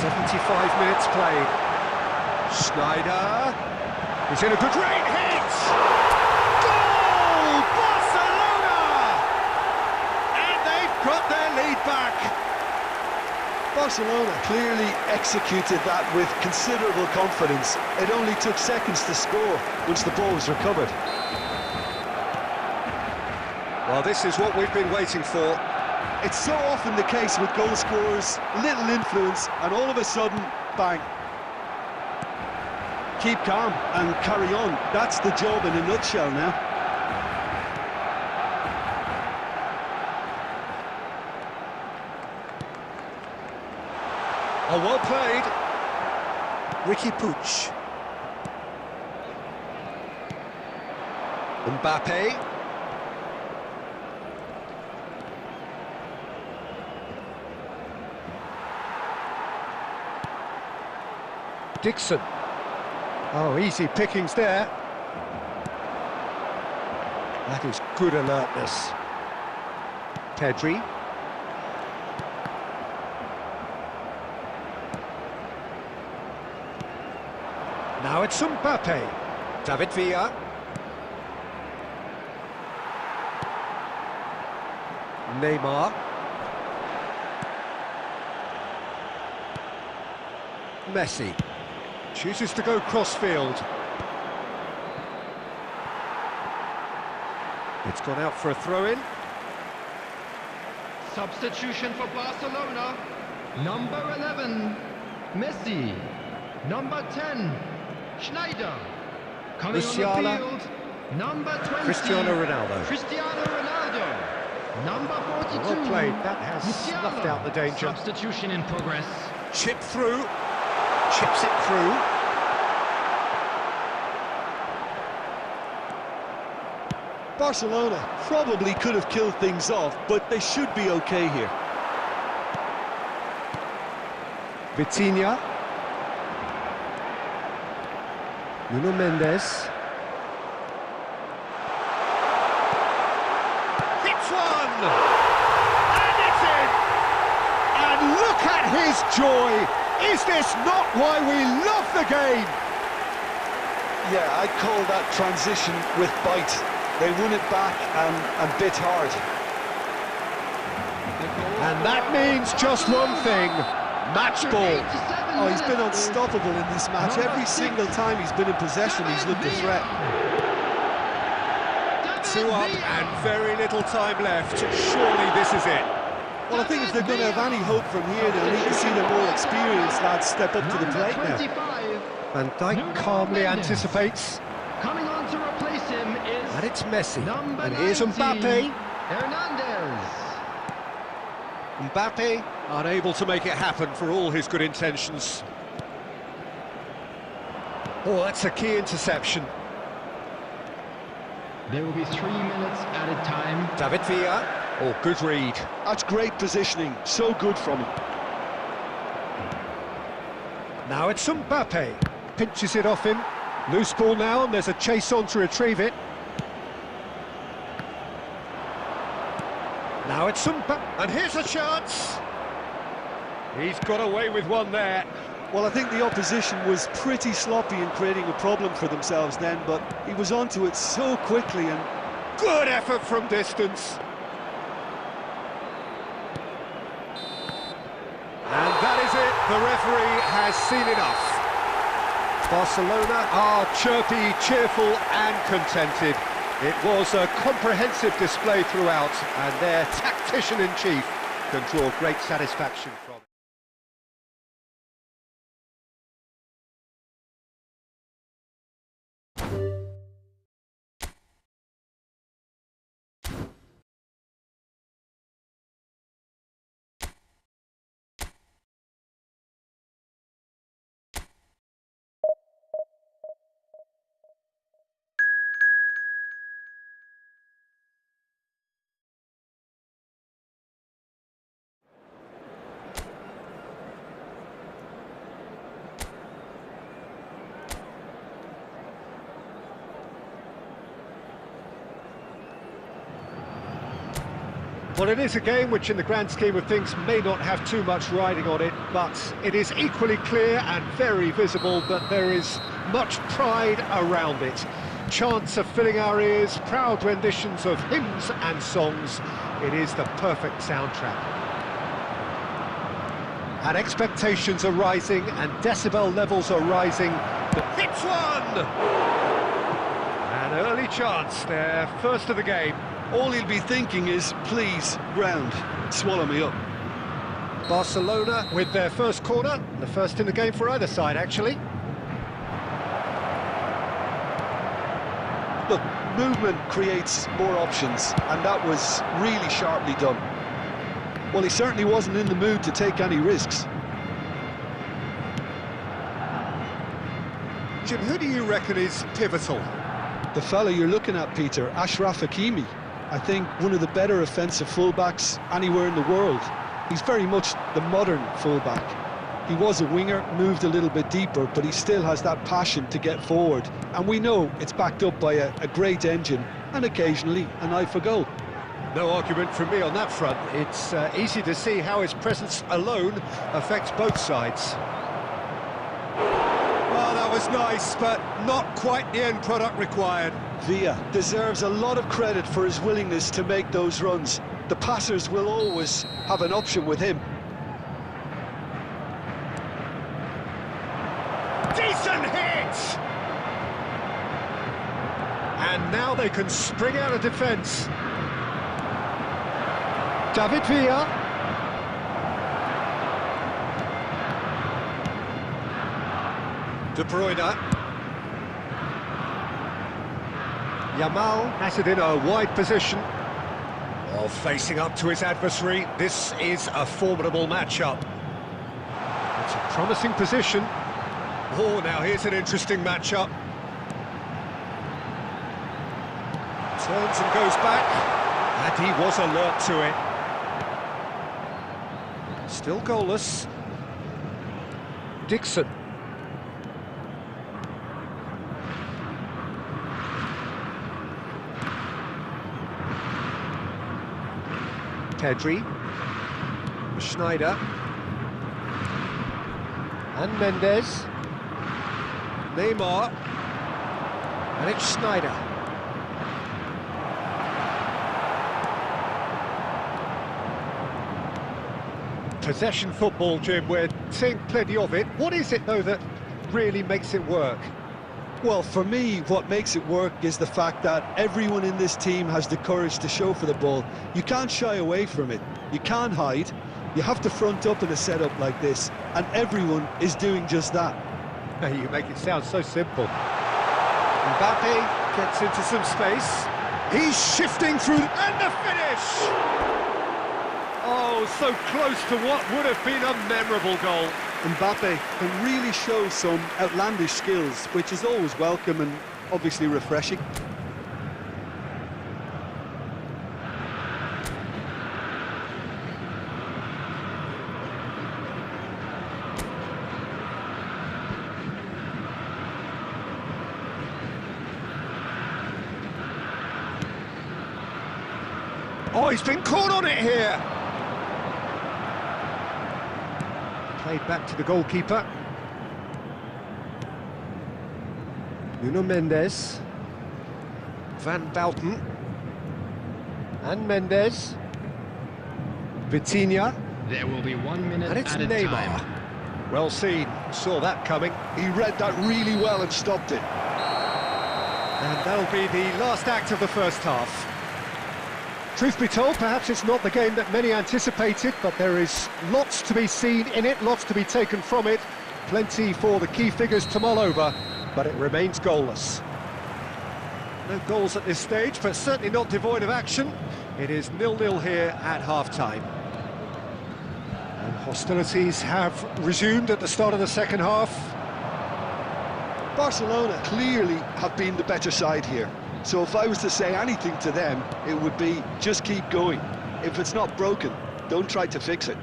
A: 75 minutes played. Schneider. He's in a good range. Hit! Goal! Barcelona! And they've got their lead back.
B: Barcelona clearly executed that with considerable confidence. It only took seconds to score once the ball was recovered.
A: Well, this is what we've been waiting for.
B: It's so often the case with goal scorers, little influence, and all of a sudden, bang. Keep calm and carry on. That's the job in a nutshell now.
A: Oh, well played. Ricky Puig. Mbappe. Dixon. Oh, easy pickings there. That is good alertness. Pedri. Now it's Mbappe. David Villa. Neymar. Messi. Chooses to go cross-field. It's gone out for a throw-in.
C: Substitution for Barcelona. Number 11, Messi. Number 10, Schneider. Coming
A: Musiala.
C: on the field, number 20,
A: Cristiano Ronaldo.
C: Cristiano Ronaldo. Number 42,
A: Well played, that has
C: Musiala.
A: snuffed out the danger.
C: Substitution in progress.
A: Chip through. Chips it through.
B: Barcelona probably could have killed things off, but they should be okay here.
A: Vitinha. Nuno Mendes. Hits one! And it's in! And look at his joy! Is this not why we love the game?
B: Yeah, I'd call that transition with bite. They won it back and bit hard.
A: And that means just one thing. Match ball.
B: Oh, he's been unstoppable in this match. Every single time he's been in possession, he's looked a threat.
A: 2 up and very little time left. Surely this is it.
B: Well, I think if they're going to have any hope from here, they'll need to see the more experienced lads step up to the plate now.
A: Van Dijk calmly anticipates.
C: Coming on to replace him is
A: And it's Messi.
C: number
A: And here's
C: 90,
A: Mbappe.
C: Hernandez.
A: Mbappe unable to make it happen for all his good intentions. Oh, that's a key interception.
C: There will be 3 minutes added time.
A: David Villa. Oh, good read.
B: That's great positioning, so good from him.
A: Now it's Mbappe. Pinches it off him. Loose ball now, and there's a chase on to retrieve it. Now it's Mbappe. And here's a chance. He's got away with one there.
D: Well, I think the opposition was pretty sloppy in creating a problem for themselves then, but he was onto it so quickly and...
A: Good effort from distance. And that is it. The referee has seen enough. Barcelona are chirpy, cheerful and contented. It was a comprehensive display throughout, and their tactician-in-chief can draw great satisfaction from it. Well, it is a game which in the grand scheme of things may not have too much riding on it, but it is equally clear and very visible that there is much pride around it. Chants are filling our ears, proud renditions of hymns and songs. It is the perfect soundtrack. And expectations are rising and decibel levels are rising. Hits one! An early chance there, first of the game.
B: All he'll be thinking is, please, ground, swallow me up.
A: Barcelona with their first corner, the first in the game for either side, actually.
B: Look, movement creates more options, and that was really sharply done. Well, he certainly wasn't in the mood to take any risks.
A: Jim, who do you reckon is pivotal?
B: The fella you're looking at, Peter, Achraf Hakimi. I think one of the better offensive fullbacks anywhere in the world. He's very much the modern fullback. He was a winger, moved a little bit deeper, but he still has that passion to get forward. And we know it's backed up by a great engine and occasionally an eye for goal.
A: No argument from me on that front. It's easy to see how his presence alone affects both sides. Well, that was nice, but not quite the end product required.
B: Villa deserves a lot of credit for his willingness to make those runs. The passers will always have an option with him.
A: Decent hit! And now they can spring out of defence. David Villa. De Bruyne. Yamal has it in a wide position. While facing up to his adversary, this is a formidable matchup. It's a promising position. Oh, now here's an interesting matchup. Turns and goes back, and he was alert to it. Still goalless. Dixon. Pedri, Schneider, and Mendes, Neymar, and it's Schneider. Possession football, Jim, we're seeing plenty of it. What is it, though, that really makes it work?
B: Well, for me, what makes it work is the fact that everyone in this team has the courage to show for the ball. You can't shy away from it. You can't hide. You have to front up in a setup like this, and everyone is doing just that.
A: You make it sound so simple. Mbappe gets into some space. He's shifting through, and the finish! Oh, so close to what would have been a memorable goal.
D: Mbappe can really show some outlandish skills, which is always welcome and obviously refreshing.
A: Oh, he's been caught on it here. Played back to the goalkeeper. Nuno Mendes. Van Bouten. And Mendes. Vitinha.
C: There will be 1 minute
A: And it's
C: added
A: Neymar.
C: time.
A: Well seen, saw that coming.
B: He read that really well and stopped it.
A: And that'll be the last act of the first half. Truth be told, perhaps it's not the game that many anticipated, but there is lots to be seen in it, lots to be taken from it. Plenty for the key figures to mull over, but it remains goalless. No goals at this stage, but certainly not devoid of action. It is 0-0 here at half-time. And hostilities have resumed at the start of the second half.
B: Barcelona clearly have been the better side here. So if I was to say anything to them, it would be just keep going. If it's not broken, don't try to fix it.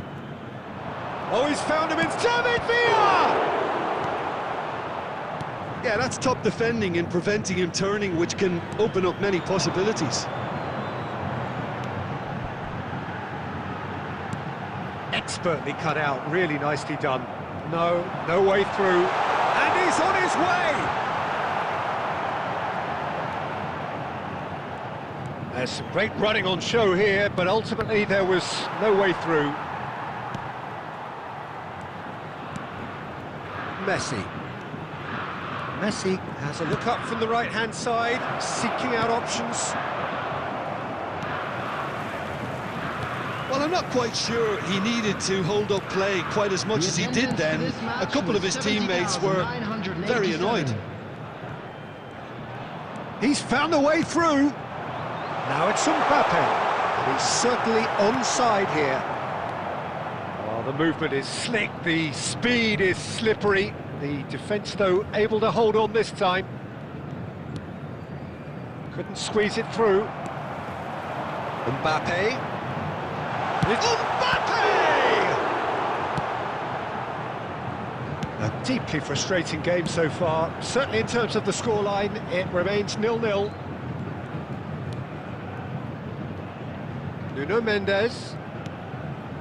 A: Oh, he's found him in David Villa!
B: Yeah, that's top defending and preventing him turning, which can open up many possibilities.
A: Expertly cut out, really nicely done. No way through, and he's on his way! There's some great running on show here, but ultimately there was no way through. Messi. Messi has a look up from the right-hand side, seeking out options.
B: Well, I'm not quite sure he needed to hold up play quite as much as he did then. A couple of his teammates were very annoyed.
A: He's found a way through. Now it's Mbappe, and he's certainly onside here. Oh, the movement is slick, the speed is slippery. The defence, though, able to hold on this time. Couldn't squeeze it through. Mbappe. It's Mbappe! A deeply frustrating game so far. Certainly in terms of the scoreline, it remains 0-0. Nuno Mendes,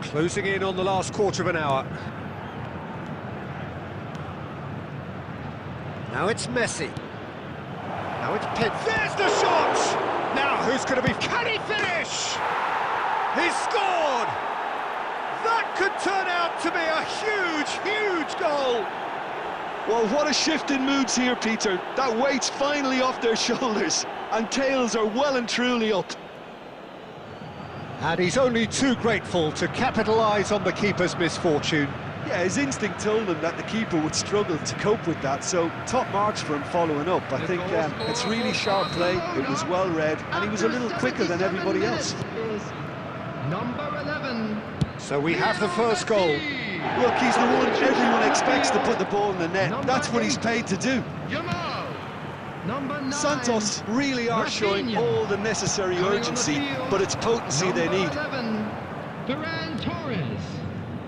A: closing in on the last quarter of an hour. Now it's Messi. Now it's Pitt. There's the shot! Now who's going to be... Can he finish? He's scored! That could turn out to be a huge, huge goal!
B: Well, what a shift in moods here, Peter. That weight's finally off their shoulders, and tails are well and truly up.
A: And he's only too grateful to capitalise on the keeper's misfortune.
B: Yeah, his instinct told him that the keeper would struggle to cope with that, so top marks for him following up. I think it's really sharp play, it was well read, and he was a little quicker than everybody else.
C: Number 11.
A: So we have the first goal.
B: Look, he's the one everyone expects to put the ball in the net. That's what he's paid to do.
C: Number 9.
B: Santos really are showing all the necessary urgency, but it's potency they need.
C: 11. Ferran Torres.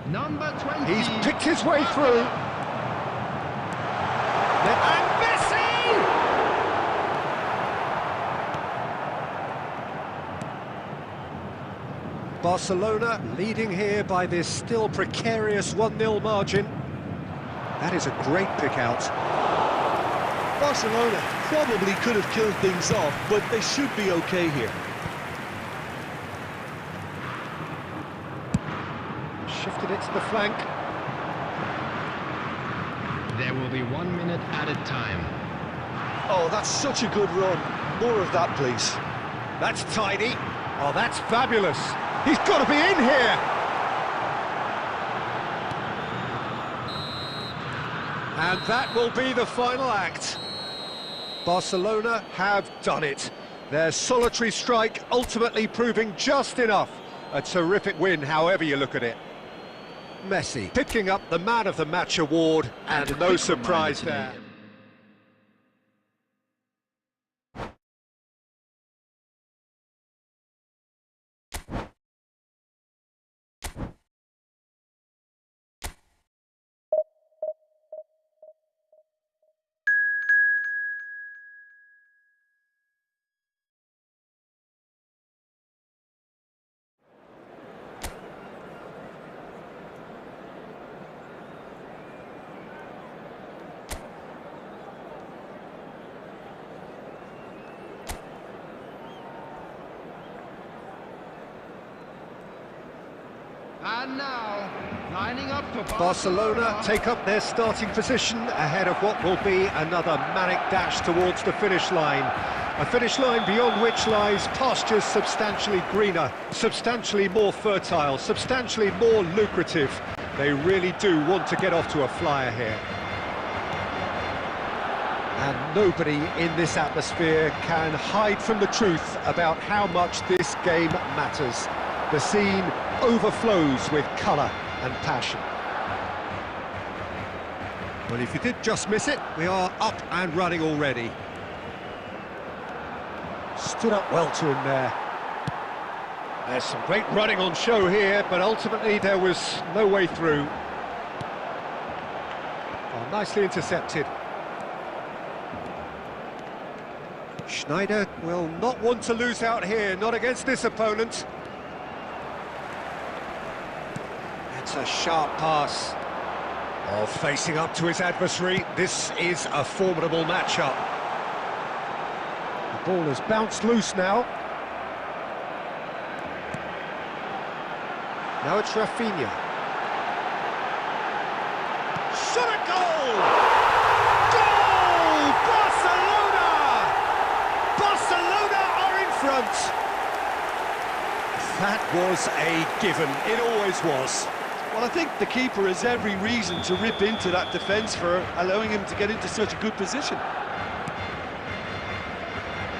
C: Number 20.
A: He's picked his way through. And Messi! Barcelona leading here by this still precarious 1-0 margin. That is a great pick out.
B: Barcelona probably could have killed things off, but they should be okay here.
A: Shifted it to the flank.
C: There will be 1 minute added time.
B: Oh, that's such a good run. More of that, please.
A: That's tidy. Oh, that's fabulous. He's got to be in here. And that will be the final act. Barcelona have done it. Their solitary strike ultimately proving just enough. A terrific win, however you look at it. Messi picking up the Man of the Match award, and no surprise there.
C: And now, lining up for
A: Barcelona take up their starting position ahead of what will be another manic dash towards the finish line. A finish line beyond which lies pastures substantially greener, substantially more fertile, substantially more lucrative. They really do want to get off to a flyer here. And nobody in this atmosphere can hide from the truth about how much this game matters. The scene overflows with colour and passion. Well, if you did just miss it, we are up and running already. Stood up well to him there. There's some great running on show here, but ultimately there was no way through. Oh, nicely intercepted. Schneider will not want to lose out here, not against this opponent. It's a sharp pass. Oh, facing up to his adversary, this is a formidable matchup. The ball has bounced loose now. Now it's Rafinha. Shot a goal! Goal! Barcelona! Barcelona are in front! That was a given, it always was.
D: Well, I think the keeper has every reason to rip into that defence for allowing him to get into such a good position.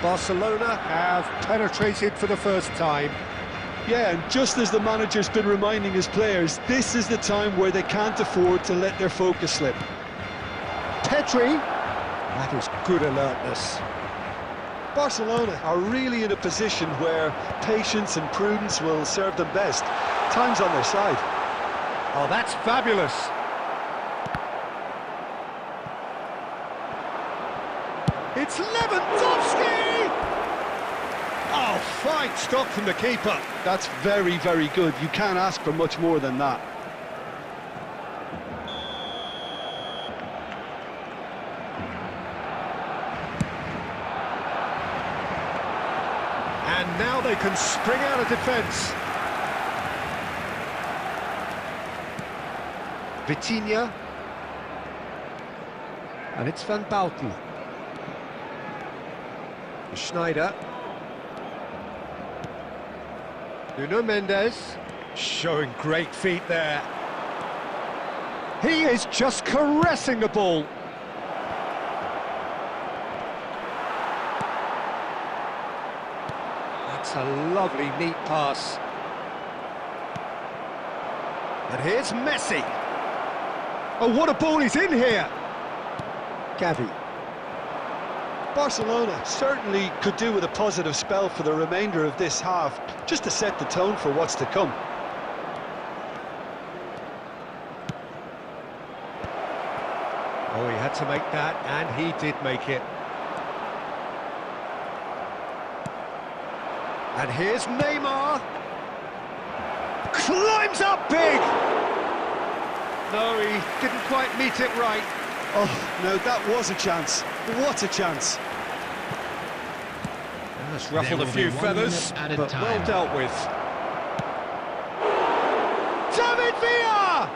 A: Barcelona have penetrated for the first time.
D: Yeah, and just as the manager's been reminding his players, this is the time where they can't afford to let their focus slip.
A: Pedri, that is good alertness.
D: Barcelona are really in a position where patience and prudence will serve them best. Time's on their side.
A: Oh, that's fabulous. It's Lewandowski! Oh, fine stop from the keeper.
D: That's very, very good. You can't ask for much more than that.
A: And now they can spring out of defence. Vitinha. And it's Van Bouten. Schneider. Nuno Mendes. Showing great feet there. He is just caressing the ball. That's a lovely, neat pass. And here's Messi. Oh, what a ball he's in here! Gavi.
D: Barcelona certainly could do with a positive spell for the remainder of this half, just to set the tone for what's to come.
A: Oh, he had to make that, and he did make it. And here's Neymar. Climbs up big! No, he didn't quite meet it right.
D: Oh, no, that was a chance. What a chance.
A: That's ruffled a few feathers, but well dealt with. David Villa!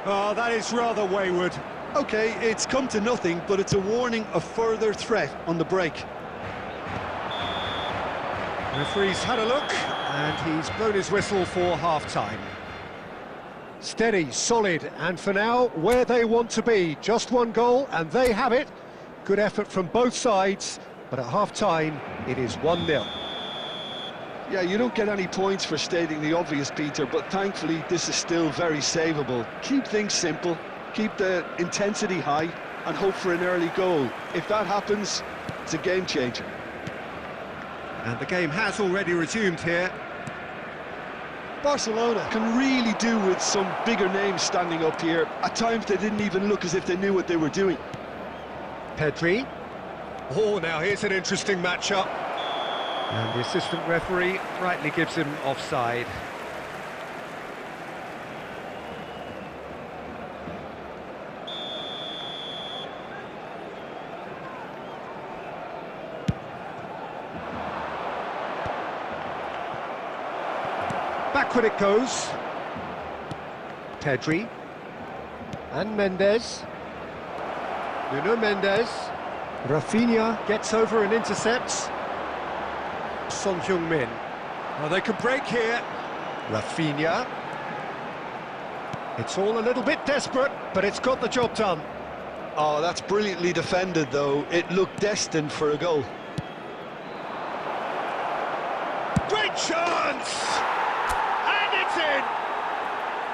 A: Oh, that is rather wayward.
D: OK, it's come to nothing, but it's a warning of further threat on the break.
A: The referee's had a look, and he's blown his whistle for half-time. Steady, solid, and for now, where they want to be. Just one goal, and they have it. Good effort from both sides, but at half-time, it is 1-0.
D: Yeah, you don't get any points for stating the obvious, Peter, but thankfully, this is still very savable. Keep things simple, keep the intensity high, and hope for an early goal. If that happens, it's a game-changer.
A: And the game has already resumed here.
D: Barcelona can really do with some bigger names standing up here. At times they didn't even look as if they knew what they were doing.
A: Pedri. Oh, now here's an interesting matchup. And the assistant referee rightly gives him offside. Back backward it goes. Pedri. And Mendes. Nuno Mendes. Rafinha gets over and intercepts. Son Heung-min. Oh, they could break here. Rafinha. It's all a little bit desperate, but it's got the job done.
B: Oh, that's brilliantly defended, though. It looked destined for a goal.
A: Great chance! And it's in!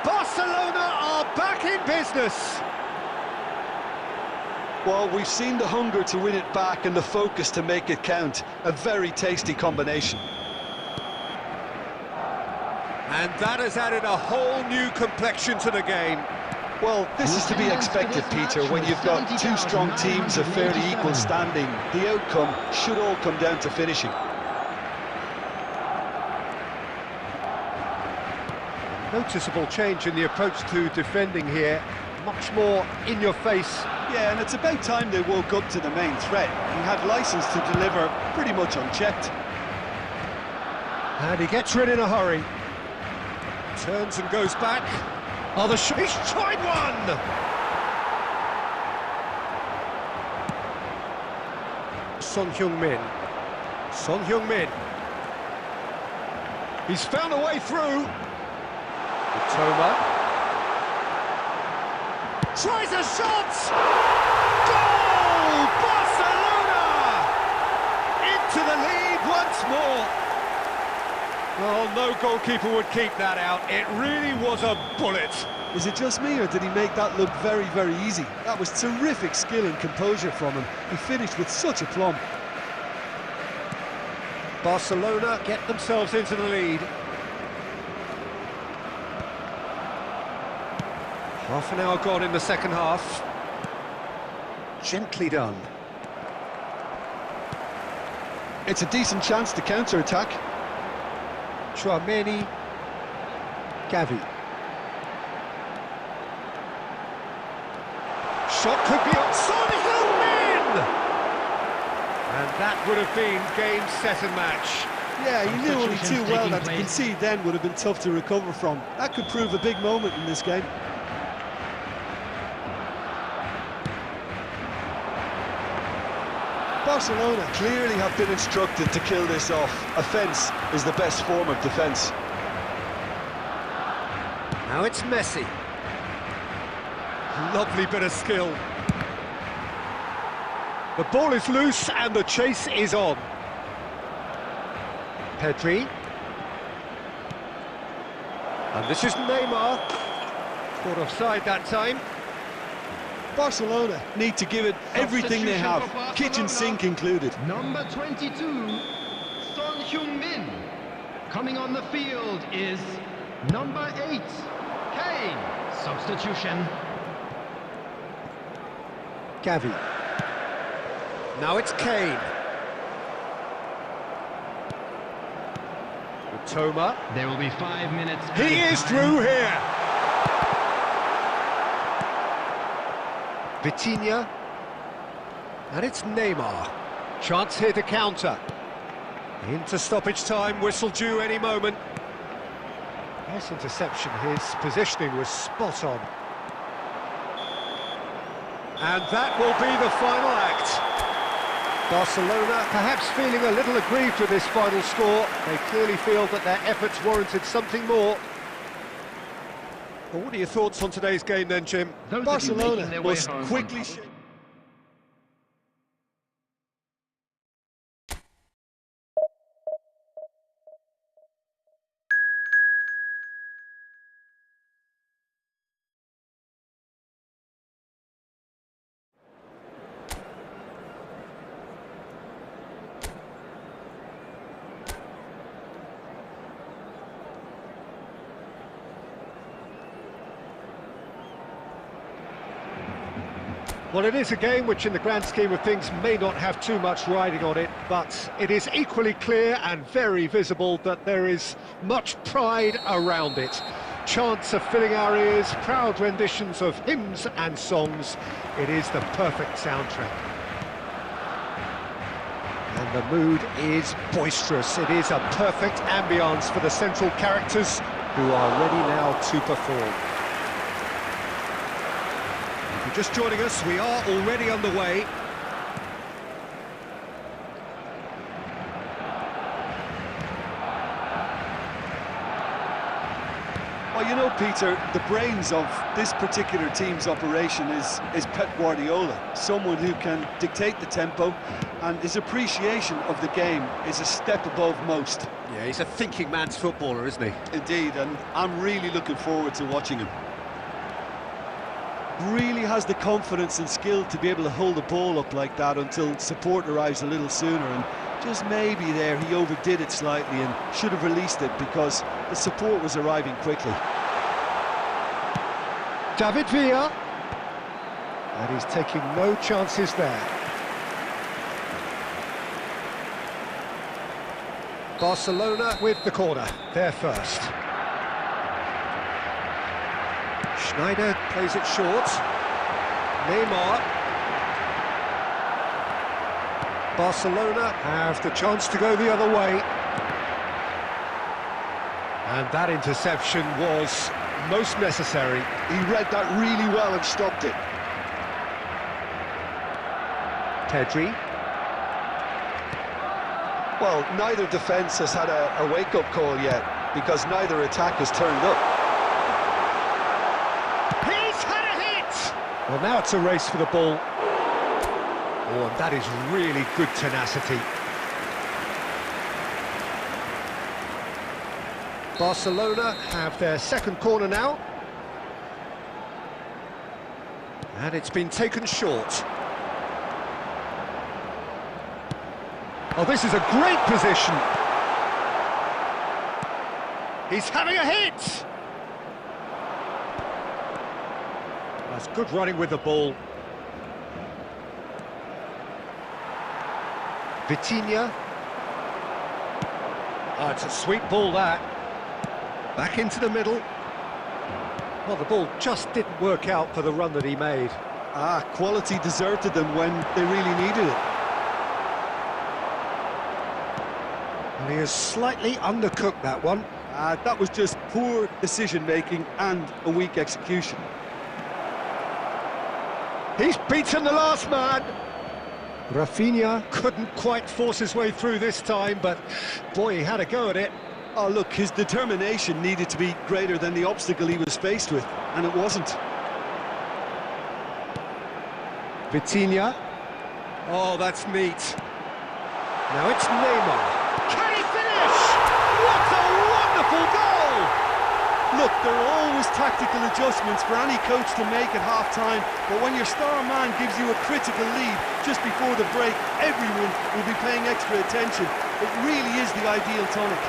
A: Barcelona are back in business.
B: Well, we've seen the hunger to win it back and the focus to make it count. A very tasty combination.
A: And that has added a whole new complexion to the game.
B: Well, this is to be expected, Peter, when you've got two strong teams of fairly equal standing. The outcome should all come down to finishing.
A: Noticeable change in the approach to defending here. Much more in your face.
D: Yeah, and it's about time they woke up to the main threat and had licence to deliver pretty much unchecked.
A: And he gets rid in a hurry. Turns and goes back. Oh, he's tried one! Son Heung-min. Son Heung-min. He's found a way through. Toma. Tries a shot! Goal! Barcelona! Into the lead once more. Well, no goalkeeper would keep that out. It really was a bullet.
D: Is it just me, or did he make that look very, very easy? That was terrific skill and composure from him. He finished with such aplomb.
A: Barcelona get themselves into the lead. Half an hour gone in the second half. Gently done.
B: It's a decent chance to counter-attack.
A: Chouameni. Gavi. Shot could be on Son Heung-min! And that would have been game, set and match.
D: Yeah, he knew only too well that to concede then would have been tough to recover from. That could prove a big moment in this game.
B: Barcelona clearly have been instructed to kill this off. Offence is the best form of defence.
A: Now it's Messi. Lovely bit of skill. The ball is loose and the chase is on. Pedri. And this is Neymar. Caught offside that time.
B: Barcelona need to give it everything they have, kitchen sink included.
C: Number 22, Son Heung-min. Coming on the field is number 8, Kane. Substitution.
A: Gavi. Now it's Kane. Toma.
C: There will be 5 minutes.
A: He is through here. Vitinha. And it's Neymar. Chance here to counter. Into stoppage time, whistle due any moment. Nice interception, his positioning was spot on. And that will be the final act. Barcelona perhaps feeling a little aggrieved with this final score. They clearly feel that their efforts warranted something more. Well, what are your thoughts on today's game then, Jim?
B: Barcelona was quickly...
A: Well, it is a game which in the grand scheme of things may not have too much riding on it, but it is equally clear and very visible that there is much pride around it. Chants are filling our ears, proud renditions of hymns and songs. It is the perfect soundtrack. And the mood is boisterous. It is a perfect ambience for the central characters who are ready now to perform. If you're just joining us, we are already underway.
D: Well, you know, Peter, the brains of this particular team's operation is Pep Guardiola, someone who can dictate the tempo, and his appreciation of the game is a step above most.
A: Yeah, he's a thinking man's footballer, isn't he?
D: Indeed, and I'm really looking forward to watching him. Really has the confidence and skill to be able to hold the ball up like that until support arrives a little sooner, and just maybe there he overdid it slightly and should have released it because the support was arriving quickly.
A: David Villa, and he's taking no chances there. Barcelona with the corner, they're first. Schneider plays it short. Neymar. Barcelona have the chance to go the other way. And that interception was most necessary.
B: He read that really well and stopped it.
A: Pedri.
B: Well, neither defence has had a wake-up call yet, because neither attack has turned up.
A: He's had a hit! Well, now it's a race for the ball. Oh, and that is really good tenacity. Barcelona have their second corner now. And it's been taken short. Oh, this is a great position. He's having a hit! That's good running with the ball. Vitinha. Oh, it's a sweet ball, that. Back into the middle. Well, the ball just didn't work out for the run that he made.
D: Quality deserted them when they really needed it.
A: And he has slightly undercooked that one.
D: That was just poor decision-making and a weak execution.
A: He's beaten the last man. Rafinha couldn't quite force his way through this time, but boy, he had a go at it.
D: Oh, look, his determination needed to be greater than the obstacle he was faced with, and it wasn't.
A: Vitinha. Oh, that's neat. Now it's Neymar. Can he finish? What a wonderful goal!
D: Look, there are always tactical adjustments for any coach to make at half-time, but when your star man gives you a critical lead just before the break, everyone will be paying extra attention. It really is the ideal tonic.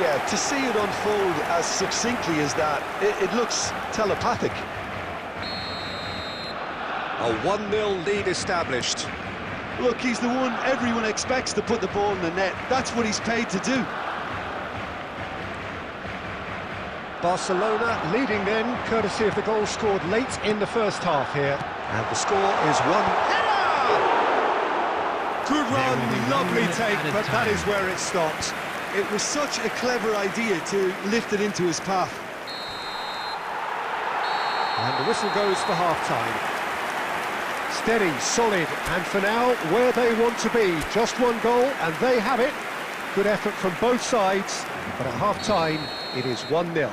B: Yeah, to see it unfold as succinctly as that, it looks telepathic.
A: A 1-0 lead established.
D: Look, he's the one everyone expects to put the ball in the net. That's what he's paid to do.
A: Barcelona leading then, courtesy of the goal scored late in the first half here. And the score is 1. Header! Good run, lovely take, but that is where it stopped.
D: It was such a clever idea to lift it into his path.
A: And the whistle goes for half-time. Steady, solid, and for now, where they want to be. Just one goal, and they have it. Good effort from both sides, but at half-time, it is 1-0.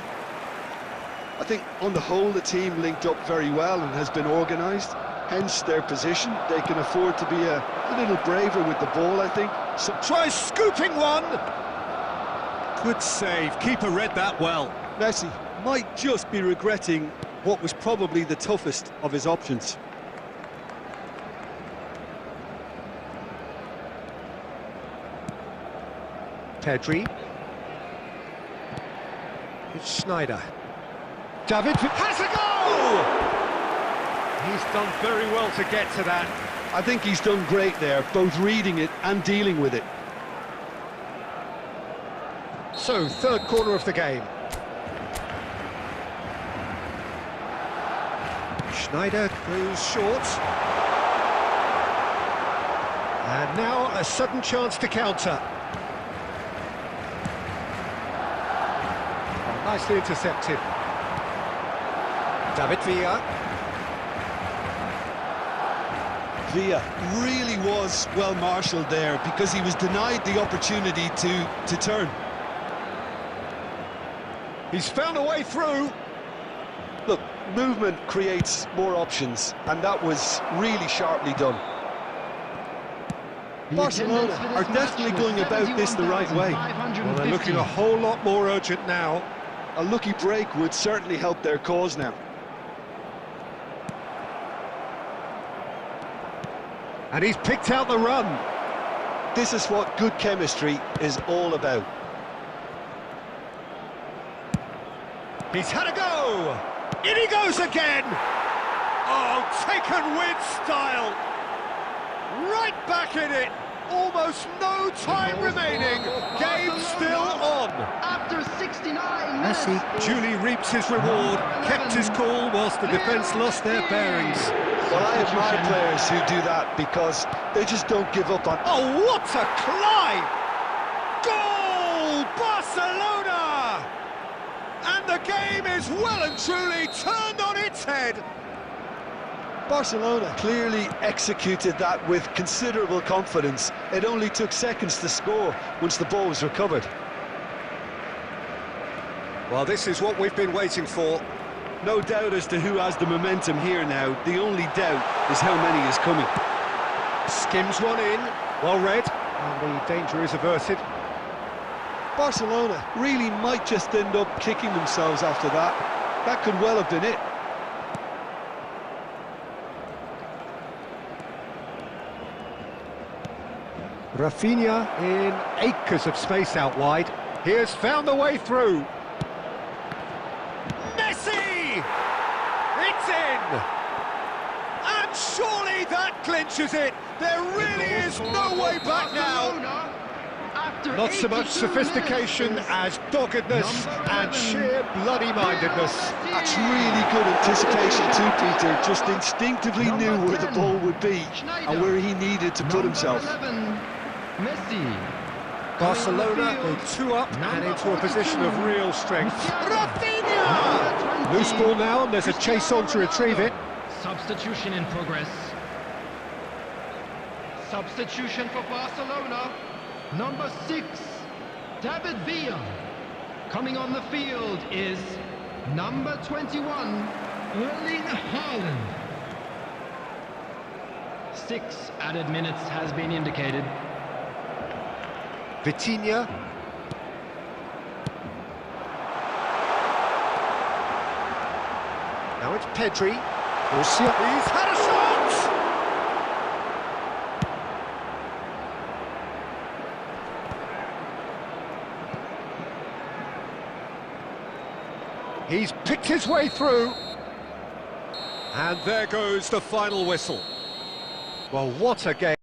D: I think, on the whole, the team linked up very well and has been organised. Hence their position. They can afford to be a little braver with the ball, I think.
A: So tries scooping one. Good save. Keeper read that well.
D: Messi might just be regretting what was probably the toughest of his options.
A: Pedri. It's Schneider. David has a goal! He's done very well to get to that.
D: I think he's done great there, both reading it and dealing with it.
A: So, third corner of the game. Schneider goes short. And now a sudden chance to counter. Nicely intercepted. David Villa.
B: Villa really was well marshalled there because he was denied the opportunity to turn.
A: He's found a way through.
B: Look, movement creates more options, and that was really sharply done. Barcelona are definitely going about this the right way.
A: Well, they're looking a whole lot more urgent now.
B: A lucky break would certainly help their cause now.
A: And he's picked out the run.
B: This is what good chemistry is all about.
A: He's had a go! In he goes again! Oh, taken with style! Right back in it! Almost no time remaining. Game still on.
E: After 69 minutes.
A: Messi duly reaps his reward, kept his cool whilst the defence lost their bearings.
B: Well, I admire players who do that because they just don't give up on...
A: Oh, what a climb! Goal! Barcelona! And the game is well and truly turned on its head.
B: Barcelona clearly executed that with considerable confidence. It only took seconds to score once the ball was recovered.
A: Well, this is what we've been waiting for.
B: No doubt as to who has the momentum here now. The only doubt is how many is coming.
A: Skims one in, well read, and the danger is averted.
B: Barcelona really might just end up kicking themselves after that. That could well have been it.
A: Rafinha in acres of space out wide. He has found the way through. Messi! It's in! And surely that clinches it. There really is no way back now. Not so much sophistication as doggedness and sheer bloody-mindedness.
B: That's really good anticipation too, Peter. Just instinctively knew where the ball would be and where he needed to put himself.
E: Messi.
A: Barcelona go 2 up and into a position of real strength. Rafinha! Loose ball now, and there's a chase on to retrieve it.
C: Substitution in progress.
E: Substitution for Barcelona. Number 6, David Villa.
C: Coming on the field is
E: Number 21,
C: Erling Haaland. 6 added minutes has been indicated.
A: Vitinha. Now it's Pedri. He's had a shot! He's picked his way through. And there goes the final whistle. Well, what a game.